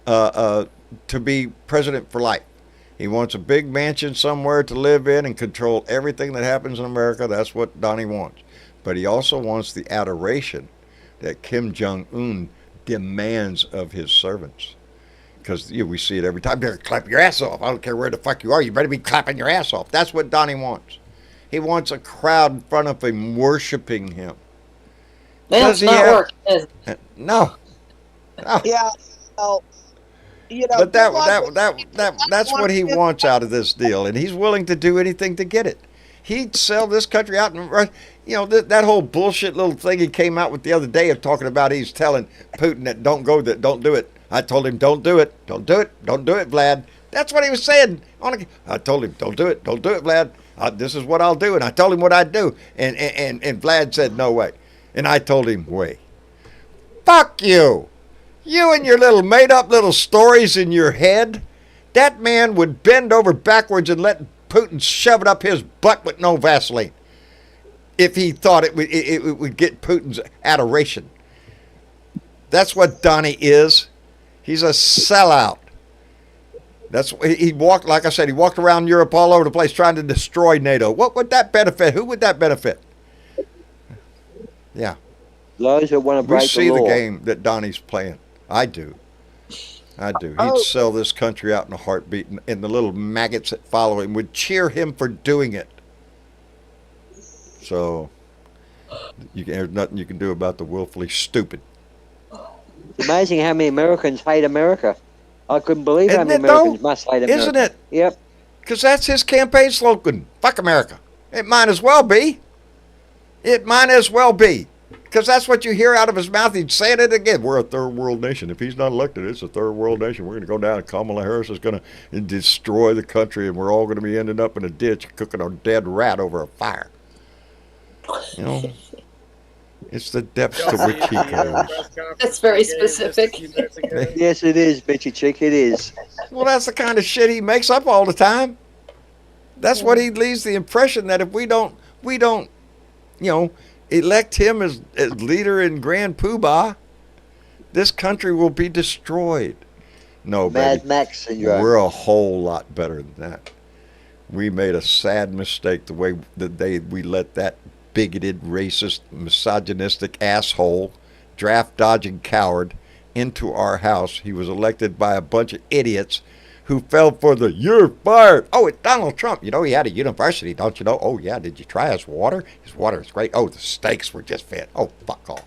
to be president for life. He wants a big mansion somewhere to live in and control everything that happens in America. That's what Donnie wants. But he also wants the adoration that Kim Jong-un demands of his servants. Because we see it every time. You better clap your ass off. I don't care where the fuck you are. You better be clapping your ass off. That's what Donnie wants. He wants a crowd in front of him worshiping him. That's not working, is it? No. Yeah. Well, but that's what he wants out of this deal, and he's willing to do anything to get it. He'd sell this country out, and that whole bullshit little thing he came out with the other day of talking about he's telling Putin that don't do it. I told him don't do it, don't do it, Vlad. That's what he was saying. I told him don't do it, Vlad. This is what I'll do, and I told him what I'd do, and Vlad said no way, and I told him way. Fuck you. You and your little made-up little stories in your head. That man would bend over backwards and let Putin shove it up his butt with no Vaseline if he thought it would get Putin's adoration. That's what Donnie is. He's a sellout. He walked, like I said, he walked around Europe all over the place trying to destroy NATO. What would that benefit? Who would that benefit? Yeah. Those that want to break the law. We see the game that Donnie's playing. I do. He'd sell this country out in a heartbeat, and the little maggots that follow him would cheer him for doing it. So, there's nothing you can do about the willfully stupid. It's amazing how many Americans hate America. I couldn't believe how many Americans must hate America. Isn't it? Yep. Because that's his campaign slogan. Fuck America. It might as well be. Because that's what you hear out of his mouth. He's saying it again. We're a third world nation. If he's not elected, it's a third world nation. We're going to go down and Kamala Harris is going to destroy the country, and we're all going to be ending up in a ditch cooking a dead rat over a fire. It's the depths to which he goes. That's very specific. Yes, it is, bitchy chick. It is. Well, that's the kind of shit he makes up all the time. That's what he leaves the impression that if we don't, you know, elect him as leader in Grand Poobah, this country will be destroyed. No, Mad baby, Max syndrome. we're a whole lot better than that. We made a sad mistake the way we let that bigoted, racist, misogynistic asshole, draft dodging coward into our house. He was elected by a bunch of idiots who fell for the "you're fired." Oh, it's Donald Trump. You know, he had a university, don't you know? Oh, yeah, did you try his water? His water is great. Oh, the steaks were just fit. Oh, fuck off.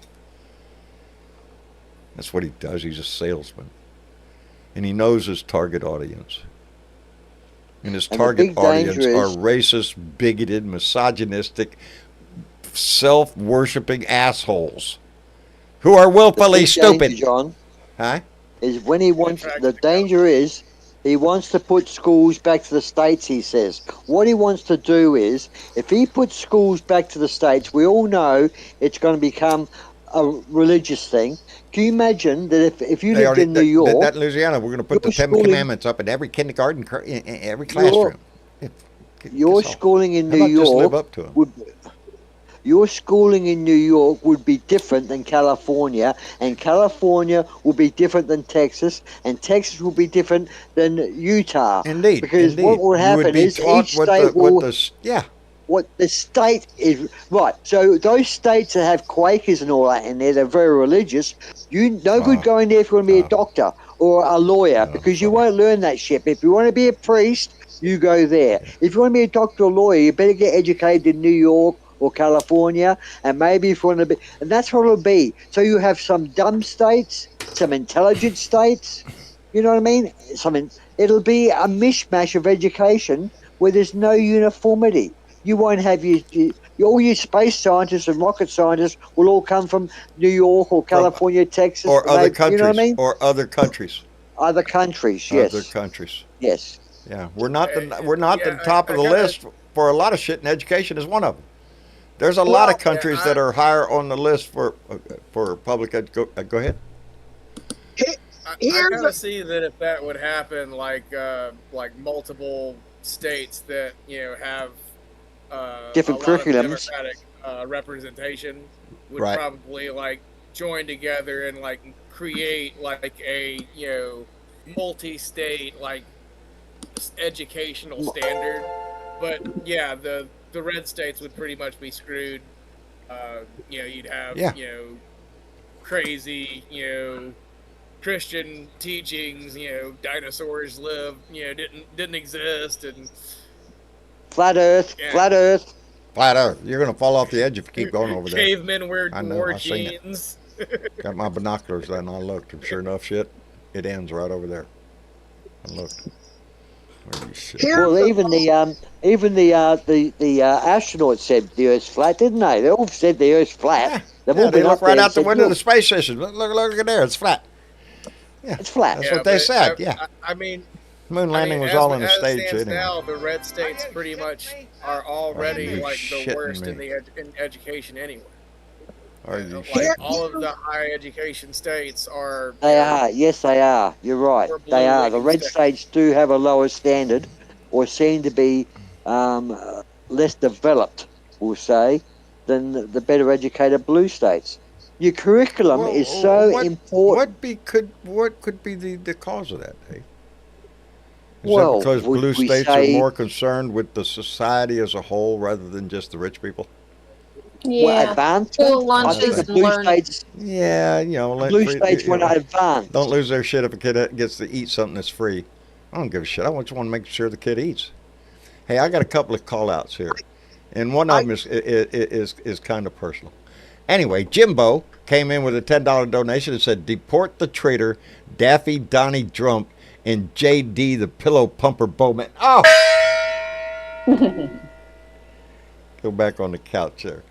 That's what he does. He's a salesman. And he knows his target audience. And his target audience are racist, bigoted, misogynistic, self-worshipping assholes who are willfully stupid. Danger, John, huh? Is when he wants, the danger is he wants to put schools back to the States, he says. What he wants to do is, if he puts schools back to the States, we all know it's going to become a religious thing. Can you imagine that if you lived in New York... That in Louisiana, we're going to put the Ten Commandments up in every kindergarten, in every classroom. Your schooling in New York... Just live up to them? Your schooling in New York would be different than California, and California will be different than Texas, and Texas will be different than Utah. Indeed. Because what will happen is each state will... What the state is... Right, so those states that have Quakers and all that in there, they're very religious. No good going there if you want to be a doctor or a lawyer, because you won't learn that shit. If you want to be a priest, you go there. If you want to be a doctor or lawyer, you better get educated in New York or California, and maybe if you want to be, and that's what it'll be. So you have some dumb states, some intelligent states, you know what I mean? It'll be a mishmash of education where there's no uniformity. You won't have all your space scientists and rocket scientists will all come from New York or California, Texas, or other countries. You know what I mean? Or other countries. Other countries, yes. Other countries. Yes. Yeah, we're not the top of the list for a lot of shit, and education is one of them. There's a lot of countries that are higher on the list for public education. Go ahead. I kind of see that if that would happen, like multiple states that have different curriculums, democratic representation would probably join together and create a multi-state educational standard. But yeah, the red states would pretty much be screwed. You'd have crazy Christian teachings. Dinosaurs didn't exist, and flat Earth. You're gonna fall off the edge if you keep going over there. Cavemen wore jeans. Got my binoculars and I looked, and sure enough, it ends right over there. I looked. Well, even the astronauts said the Earth's flat, didn't they? They all said the Earth's flat. They look right out the window of the space station. Look at there, it's flat. Yeah, it's flat. That's what they said. I mean, moon landing was all in the stage. Anyway. Now the red states pretty much are already the worst in education anyway. Are you all of the higher education states are. They are. Yes, they are. You're right. They are. The red states do have a lower standard, or seem to be less developed, we'll say, than the better educated blue states. Your curriculum is so important. What could be the cause of that, Dave? Is that because blue states are more concerned with the society as a whole rather than just the rich people? Yeah. School lunches and learning. Yeah, blue states want to advance. Don't lose their shit if a kid gets to eat something that's free. I don't give a shit. I just want to make sure the kid eats. Hey, I got a couple of call-outs here, and one of them is kind of personal. Anyway, Jimbo came in with a $10 donation and said, "Deport the traitor, Daffy Donnie Drump, and JD the pillow pumper Bowman." Oh! Go back on the couch there.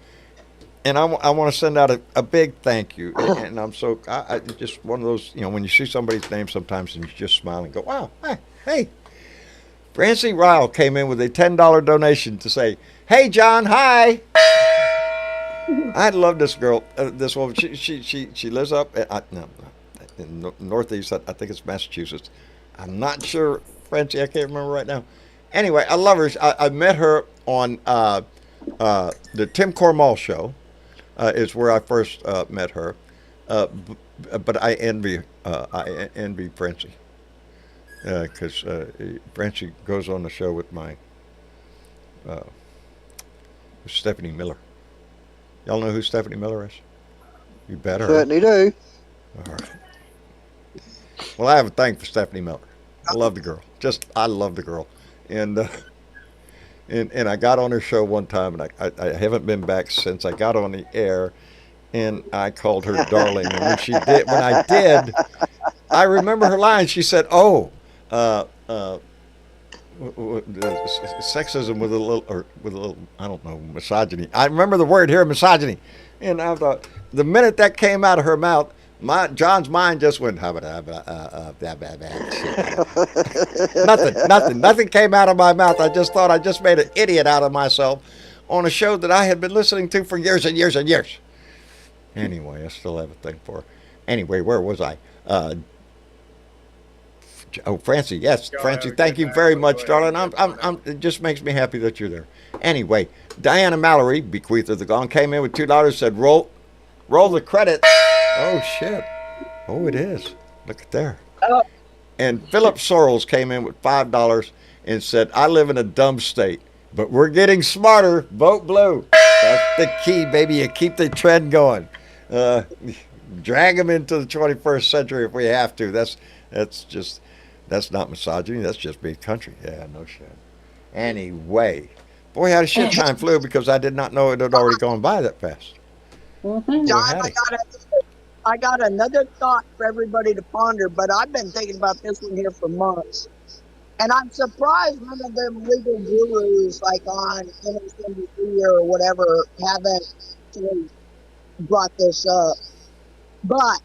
And I want to send out a big thank you. And I'm I just one of those, when you see somebody's name sometimes and you just smile and go, wow, hey. Francie Ryle came in with a $10 donation to say, "Hey, John, hi." I love this girl, this woman. She lives up in Northeast, I think it's Massachusetts. I'm not sure, Francie. I can't remember right now. Anyway, I love her. I met her on the Tim Cormall show. Is where I first met her. But I envy Francie because Francie goes on the show with my Stephanie Miller. Y'all know who Stephanie Miller is? You better. Certainly do. All right. Well, I have a thing for Stephanie Miller. I love the girl. I love the girl. And and I got on her show one time, and I haven't been back since I got on the air. And I called her darling. And when I did, I remember her line. She said, "Oh, sexism with a little, I don't know, misogyny." I remember the word here, misogyny. And I thought, the minute that came out of her mouth, John's mind just went, nothing came out of my mouth. I just thought I just made an idiot out of myself on a show that I had been listening to for years and years and years. Anyway, I still have a thing for her. Anyway, where was I? Francie, yes, Francie, thank you very much, darling. It just makes me happy that you're there. Anyway, Diana Mallory, bequeather of the gong, came in with $2, said, roll the credits. Oh, shit. Oh, it is. Look at there. Oh. And Philip Sorrells came in with $5 and said, I live in a dumb state, but we're getting smarter. Vote blue. That's the key, baby. You keep the trend going. Drag them into the 21st century if we have to. That's not misogyny. That's just being country. Yeah, no shit. Anyway, boy, how the shit time flew because I did not know it had already gone by that fast. Mm-hmm. John, I got another thought for everybody to ponder, but I've been thinking about this one here for months. And I'm surprised none of them legal gurus like on MSNBC or whatever haven't actually brought this up. But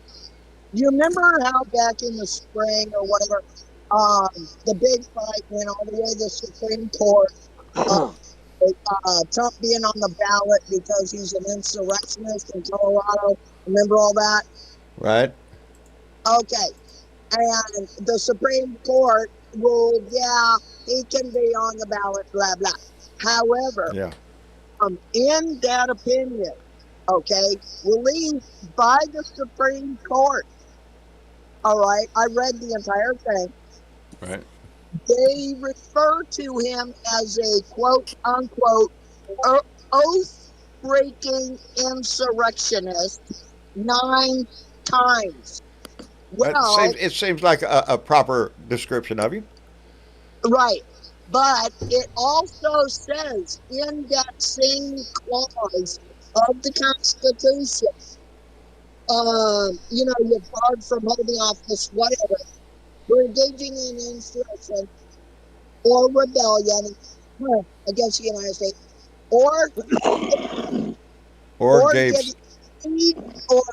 you remember how back in the spring or whatever, the big fight went all the way to the Supreme Court, Trump being on the ballot because he's an insurrectionist in Colorado. Remember all that? Right. Okay. And the Supreme Court ruled, yeah, he can be on the ballot, blah, blah. However, in that opinion, okay, released by the Supreme Court, all right, I read the entire thing. Right. They refer to him as a quote unquote oath-breaking insurrectionist 9 times. Well, it seems like a proper description of you. Right. But it also says in that same clause of the Constitution, you're barred from holding office, whatever, for engaging in insurrection or rebellion against the United States, or giving aid or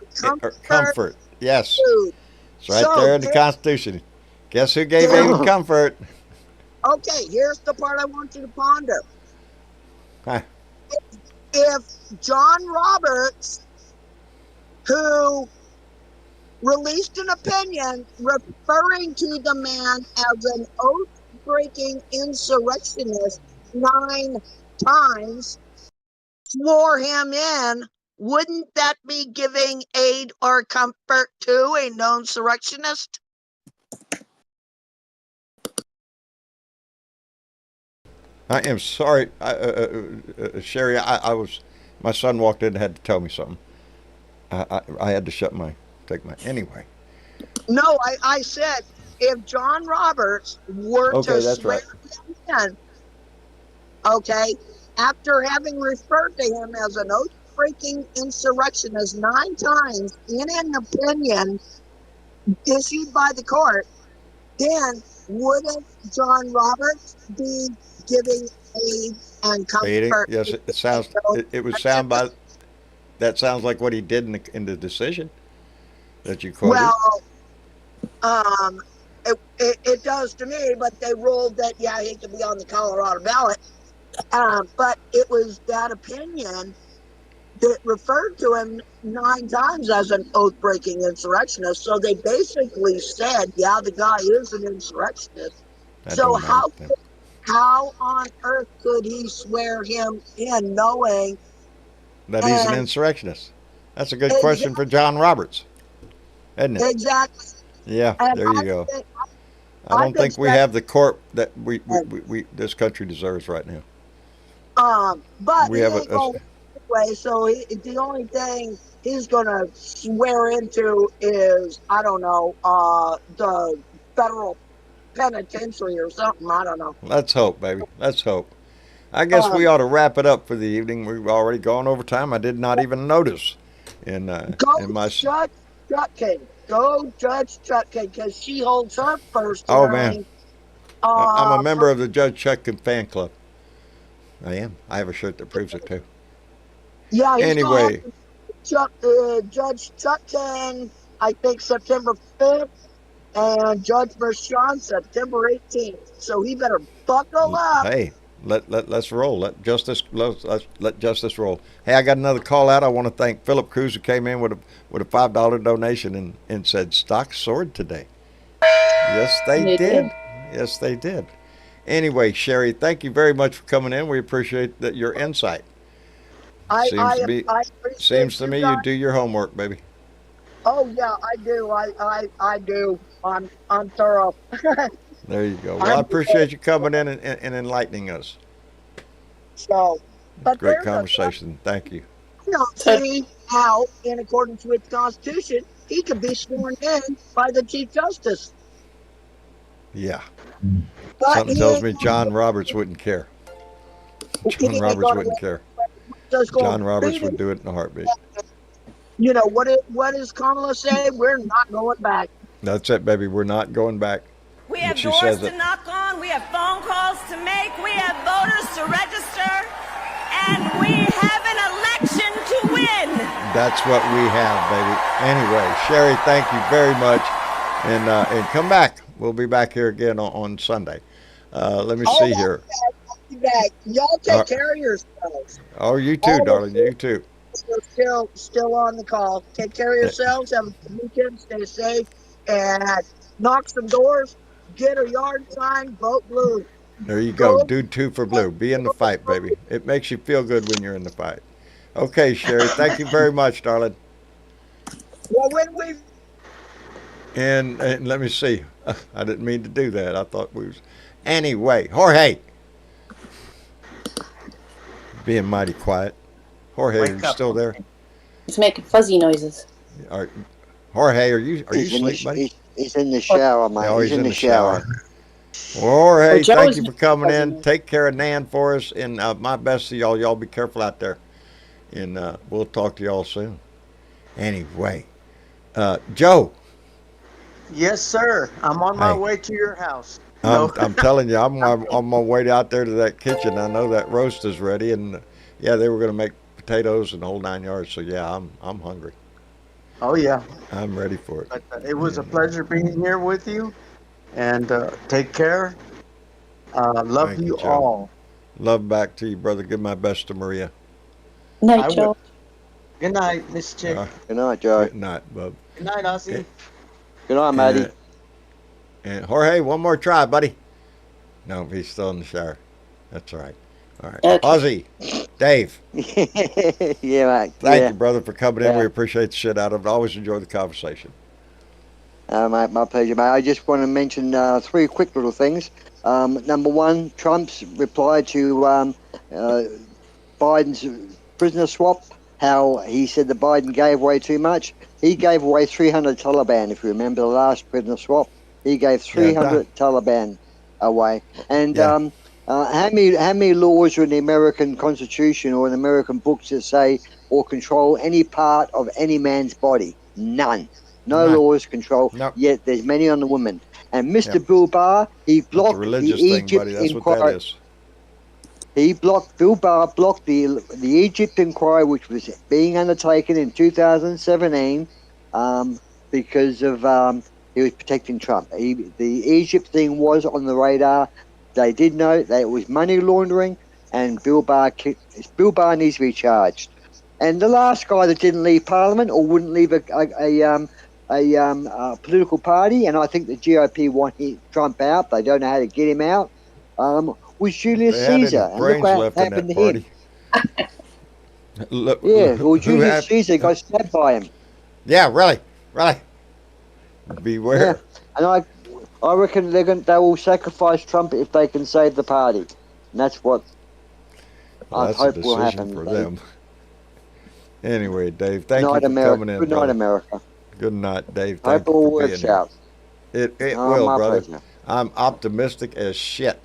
comfort. Yes. Food. It's right there in the Constitution. Guess who gave aid and comfort? Okay, here's the part I want you to ponder. Huh. If John Roberts, who released an opinion referring to the man as an oath-breaking insurrectionist 9 times, swore him in, wouldn't that be giving aid or comfort to a known insurrectionist? I am sorry, Sherry. My son walked in and had to tell me something. I had to anyway. No, I said if John Roberts were to swear him in, okay, after having referred to him as an oath-breaking insurrectionist 9 times in an opinion issued by the court, then wouldn't John Roberts be giving aid and comfort? Yes, it sounds. It would sound by. That sounds like what he did in the decision that you quoted. Well, it does to me, but they ruled that he could be on the Colorado ballot. But it was that opinion that referred to him 9 times as an oath-breaking insurrectionist. So they basically said, yeah, the guy is an insurrectionist. That So don't matter. how on earth could he swear him in knowing That he's an and insurrectionist. That's a good question for John Roberts, isn't it? exactly? Yeah, And there you go. I I've don't been think we have the court that we this country deserves right now. but We he have ain't going anyway. So the only thing he's gonna swear into is, I don't know, the federal penitentiary or something. I don't know. Let's hope, baby. Let's hope. I guess we ought to wrap it up for the evening. We've already gone over time. I did not even notice. In my Judge Chutkin. Go Judge Chutkin, because she holds her first oh man, hearing. I'm a member of the Judge Chutkin fan club. I am. I have a shirt that proves it too. Yeah, he's Anyway, Judge Chutkin, I think September 5th, and Judge Mershon September 18th. So he better buckle up. hey, let's roll. Let justice roll. Hey, I got another call out. I want to thank Philip Cruz, who came in with a $5 donation and said stock soared today. Yes, they did. Yes, they did. Anyway, Sherry, thank you very much for coming in. We appreciate your insight. Seems to me you do your homework, baby. Oh yeah, I do. I do. I'm thorough. There you go. Well, I appreciate you coming in and enlightening us. So, but great conversation. Thank you. I don't see how, in accordance with the Constitution, he could be sworn in by the Chief Justice. Yeah. But something tells me John Roberts wouldn't care. John Roberts wouldn't care. John Roberts would do it in a heartbeat. You know, what does Kamala say? We're not going back. That's it, baby. We're not going back. We have doors to knock on. We have phone calls to make. We have voters to register. And we have an election to win. That's what we have, baby. Anyway, Sherry, thank you very much. And come back. We'll be back here again on Sunday. Let me see here. Back. Y'all take care of yourselves. Oh, you too, darling. You too. We're still on the call. Take care of yourselves. Have a good weekend. Stay safe. And knock some doors. Get a yard sign. Vote blue. There you go. Do 2 for blue. Be in the fight, baby. It makes you feel good when you're in the fight. Okay, Sherry. Thank you very much, darling. Well, when we... And let me see. I didn't mean to do that. I thought we was... Anyway, Jorge. Being mighty quiet. Jorge, are you still there? He's making fuzzy noises. Jorge, are you asleep, buddy? He's in the shower, mate. Oh, he's in the shower. Jorge, thank you for coming in. Take care of Nan for us. And my best to y'all. Y'all be careful out there. And we'll talk to y'all soon. Anyway, Joe. Yes, sir. I'm on my way to your house. I'm telling you, I'm on my way out there to that kitchen. I know that roast is ready, and yeah, they were going to make potatoes and the whole 9 yards. So yeah, I'm hungry. Oh yeah, I'm ready for it. But, it was a pleasure being here with you, and take care. Love Thank you Joe. all. Love back to you, brother. Give my best to Maria. Night, Joe. Good night, Miss Chick. Good night, Joe. Good night, bub. Good night, Ozzy. Good night, Maddie. And Jorge, one more try, buddy. No, he's still in the shower. That's all right. All right. Okay. Ozzy, Dave. Yeah, mate. Thank you, brother, for coming in. We appreciate the shit out of it. Always enjoy the conversation. Mate, my pleasure, mate. I just want to mention 3 quick little things. Number 1, Trump's reply to Biden's prisoner swap, how he said that Biden gave away too much. He gave away 300 Taliban, if you remember the last prisoner swap. He gave 300 Taliban away. And how many laws are in the American Constitution or in American books that say or control any part of any man's body? None. No laws control. Yet there's many on the women. And Mr. Bill Barr, he blocked the Egypt inquiry. Bill Barr blocked the Egypt inquiry, which was being undertaken in 2017, because of he was protecting Trump. The Egypt thing was on the radar. They did know that it was money laundering, and Bill Barr needs to be charged. And the last guy that didn't leave Parliament or wouldn't leave a political party, and I think the GOP want Trump out. They don't know how to get him out. Was Julius They had Caesar, any and look brains what left in happened that to him. party. Look, Yeah, well, who Julius had? Caesar got stabbed by him. Yeah, really. Beware. Yeah, and I reckon they will sacrifice Trump if they can save the party, and that's what Well, I that's hope a will decision happen. for Dave. them. Anyway, Dave, Good thank you night, for America. coming in, Good night, brother. America. Good night, Dave. I hope Thank it you all for being works here. out. It Oh, will, my brother. pleasure. I'm optimistic as shit.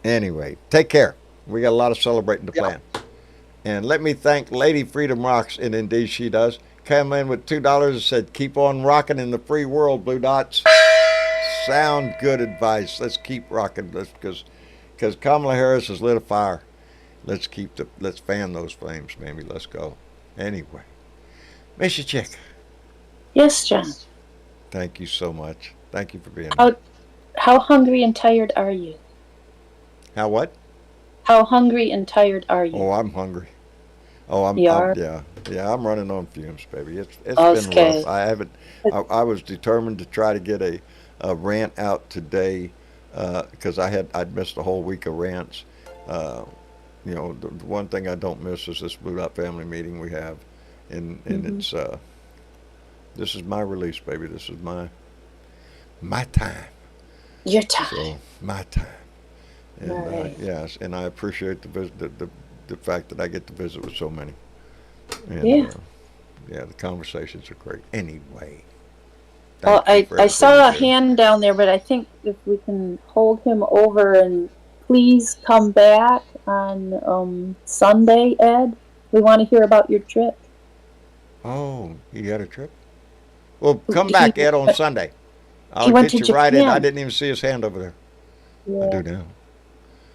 Anyway, take care. We got a lot of celebrating to plan. And let me thank Lady Freedom Rocks, and indeed she does. Came in with $2 and said, keep on rocking in the free world, Blue Dots. Sound good advice. Let's keep rocking because Kamala Harris has lit a fire. Let's fan those flames, maybe. Let's go. Anyway, Mr. Chick. Yes, John. Thank you so much. Thank you for being here. How hungry and tired are you? How what? How hungry and tired are you? Oh, I'm hungry. Oh, I'm yeah. I'm running on fumes, baby. It's been rough. I haven't. I was determined to try to get a rant out today because I'd missed a whole week of rants. You know, the one thing I don't miss is this Blue Dot family meeting we have, and it's this is my release, baby. This is my time. Your time. So my time. And right. Yes, and I appreciate the fact that I get to visit with so many. And, yeah, the conversations are great. Anyway. Well, I saw a hand down there, but I think if we can hold him over and please come back on Sunday, Ed. We want to hear about your trip. Oh, you got a trip? Well, come back, Ed, on Sunday. I'll get you right in. I didn't even see his hand over there. Yeah. I do now.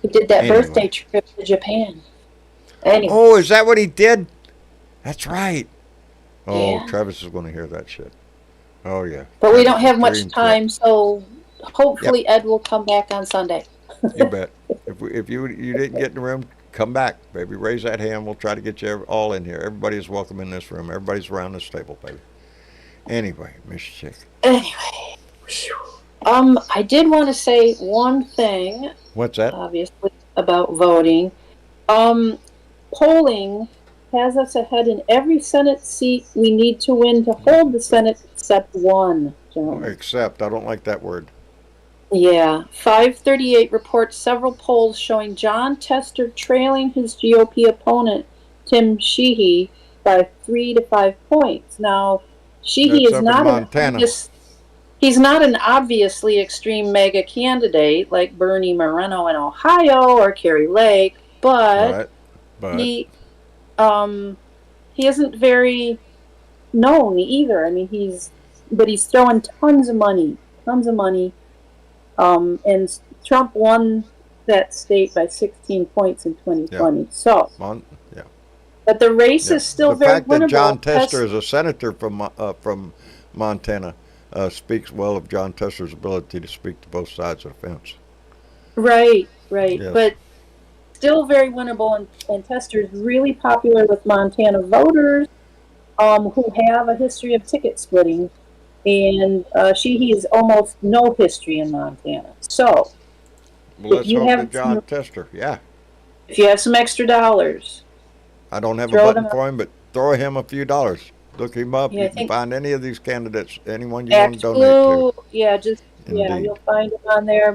He did that birthday trip to Japan. Anyway. Oh, is that what he did? That's right. Oh, yeah. Travis is going to hear that shit. Oh, yeah. But we don't have much time, so hopefully Ed will come back on Sunday. You bet. If you didn't get in the room, come back, baby. Raise that hand. We'll try to get you all in here. Everybody is welcome in this room. Everybody's around this table, baby. Anyway, Miss Chick. Anyway. I did want to say one thing. What's that? Obviously, about voting. Polling has us ahead in every Senate seat we need to win to hold the Senate except one, gentlemen. Except, I don't like that word. Yeah. 538 reports several polls showing John Tester trailing his GOP opponent, Tim Sheehy, by 3 to 5 points. Now, Sheehy is not he's not an obviously extreme mega candidate like Bernie Moreno in Ohio or Kerry Lake, but he isn't very known either. I mean, he's throwing tons of money. And Trump won that state by 16 points in 2020. Yeah. So, but the race is still very winnable. The fact that John Tester is a senator from Montana speaks well of John Tester's ability to speak to both sides of the fence. Right. Yes. But still very winnable, and Tester's really popular with Montana voters who have a history of ticket splitting, and he has almost no history in Montana. So, let's hope that John Tester, if you have some extra dollars, I don't have a button for him, but throw him a few dollars. Look him up. You can find any of these candidates, anyone you want to donate to. Yeah, you'll find him on there,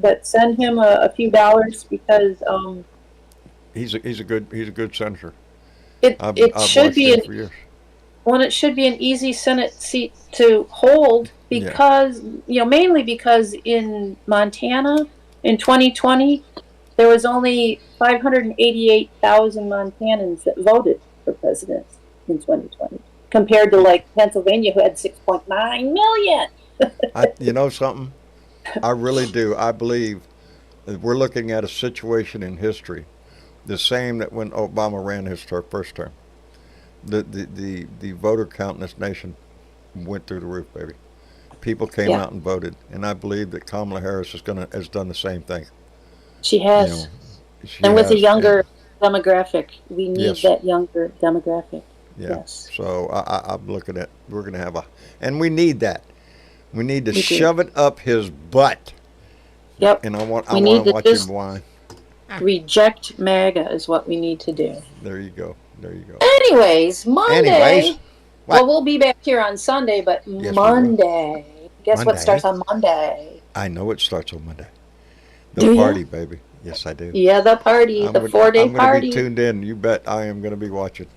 but send him a few dollars because he's a good senator. It should be it should be an easy Senate seat to hold because mainly because in Montana in 2020 there was only 588,000 Montanans that voted for president in 2020 compared to like Pennsylvania who had 6.9 million. You know something? I really do. I believe that we're looking at a situation in history, the same that when Obama ran his first term. The voter count in this nation went through the roof, baby. People came out and voted, and I believe that Kamala Harris has done the same thing. She has, and with a younger demographic. We need Yes. that younger demographic. Yeah. Yes. So I'm looking at, we're going to have and we need that. We need to We do. shove it up his butt. Yep. And I want We to need to watch him just whine. reject MAGA is what we need to do. There you go. There you go. Anyways, Monday. Anyways, what? Well, we'll be back here on Sunday, but Yes, we will. Monday. Guess what Monday. starts on Monday? I know it starts on Monday. The Do ya? party, baby. Yes, I do. Yeah, the party, the 4-day I'm going to party. be tuned in. You bet I am going to be watching.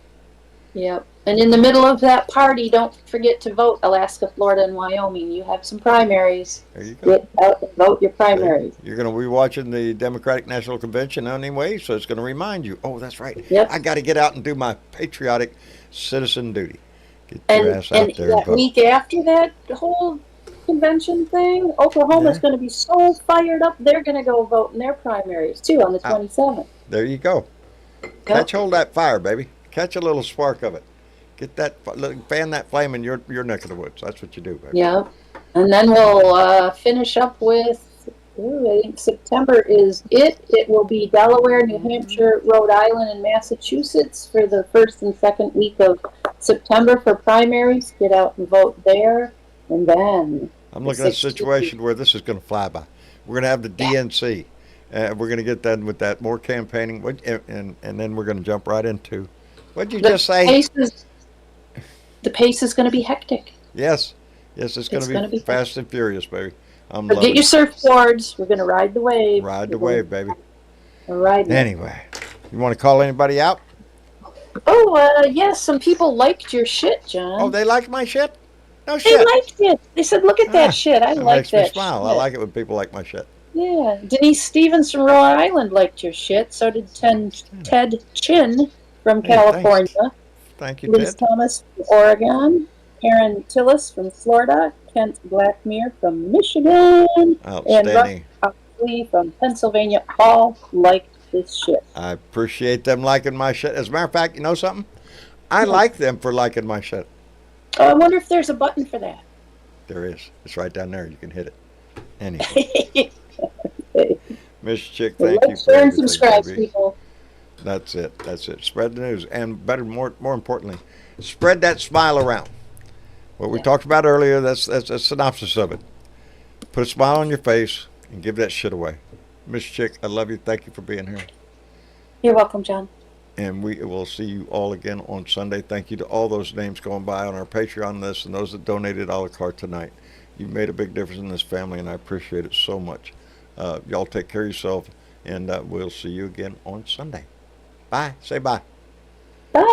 Yep. And in the middle of that party, don't forget to vote Alaska, Florida, and Wyoming. You have some primaries. There you go. Get out and vote your primaries. You're going to be watching the Democratic National Convention anyway, so it's going to remind you, oh, that's right. Yep. I got to get out and do my patriotic citizen duty. Get your ass out there and that vote. week after that whole convention thing, Oklahoma's going to be so fired up, they're going to go vote in their primaries, too, on the 27th. There you go. Catch hold of that fire, baby. Catch a little spark of it. Get that, fan that flame in your neck of the woods. That's what you do, baby. Yeah. And then we'll finish up with, I think September is it. It will be Delaware, New Hampshire, Rhode Island, and Massachusetts for the first and second week of September for primaries. Get out and vote there. And then I'm looking at a situation where this is going to fly by. We're going to have the DNC. We're going to get done with that, more campaigning, and then we're going to jump right into, what'd you just say? The pace is going to be hectic. Yes, it's going to be fast and furious, baby. So get your surfboards. We're going to ride the wave. Ride the wave, baby. Right. Anyway, you want to call anybody out? Oh, yes, some people liked your shit, John. Oh, they liked my shit? No shit. They liked it. They said, look at that shit. I like that shit. Makes me smile. I like it when people like my shit. Yeah. Denise Stevens from Rhode Island liked your shit. So did Ted Chin from California. Thank you, Liz Ted. Thomas from Oregon. Karen Tillis from Florida. Kent Blackmere from Michigan. Outstanding. And Russ Oxley from Pennsylvania. All liked this shit. I appreciate them liking my shit. As a matter of fact, you know something? I like them for liking my shit. Oh, I wonder if there's a button for that. There is. It's right down there. You can hit it. Anyway. Miss Chick, thank you for share and subscribe, baby. People. That's it. Spread the news. And more importantly, spread that smile around. What we talked about earlier, that's a synopsis of it. Put a smile on your face and give that shit away. Miss Chick, I love you. Thank you for being here. You're welcome, John. And we will see you all again on Sunday. Thank you to all those names going by on our Patreon list and those that donated a la carte tonight. You made a big difference in this family, and I appreciate it so much. Y'all take care of yourself, and we'll see you again on Sunday. Bye. Say bye. Bye.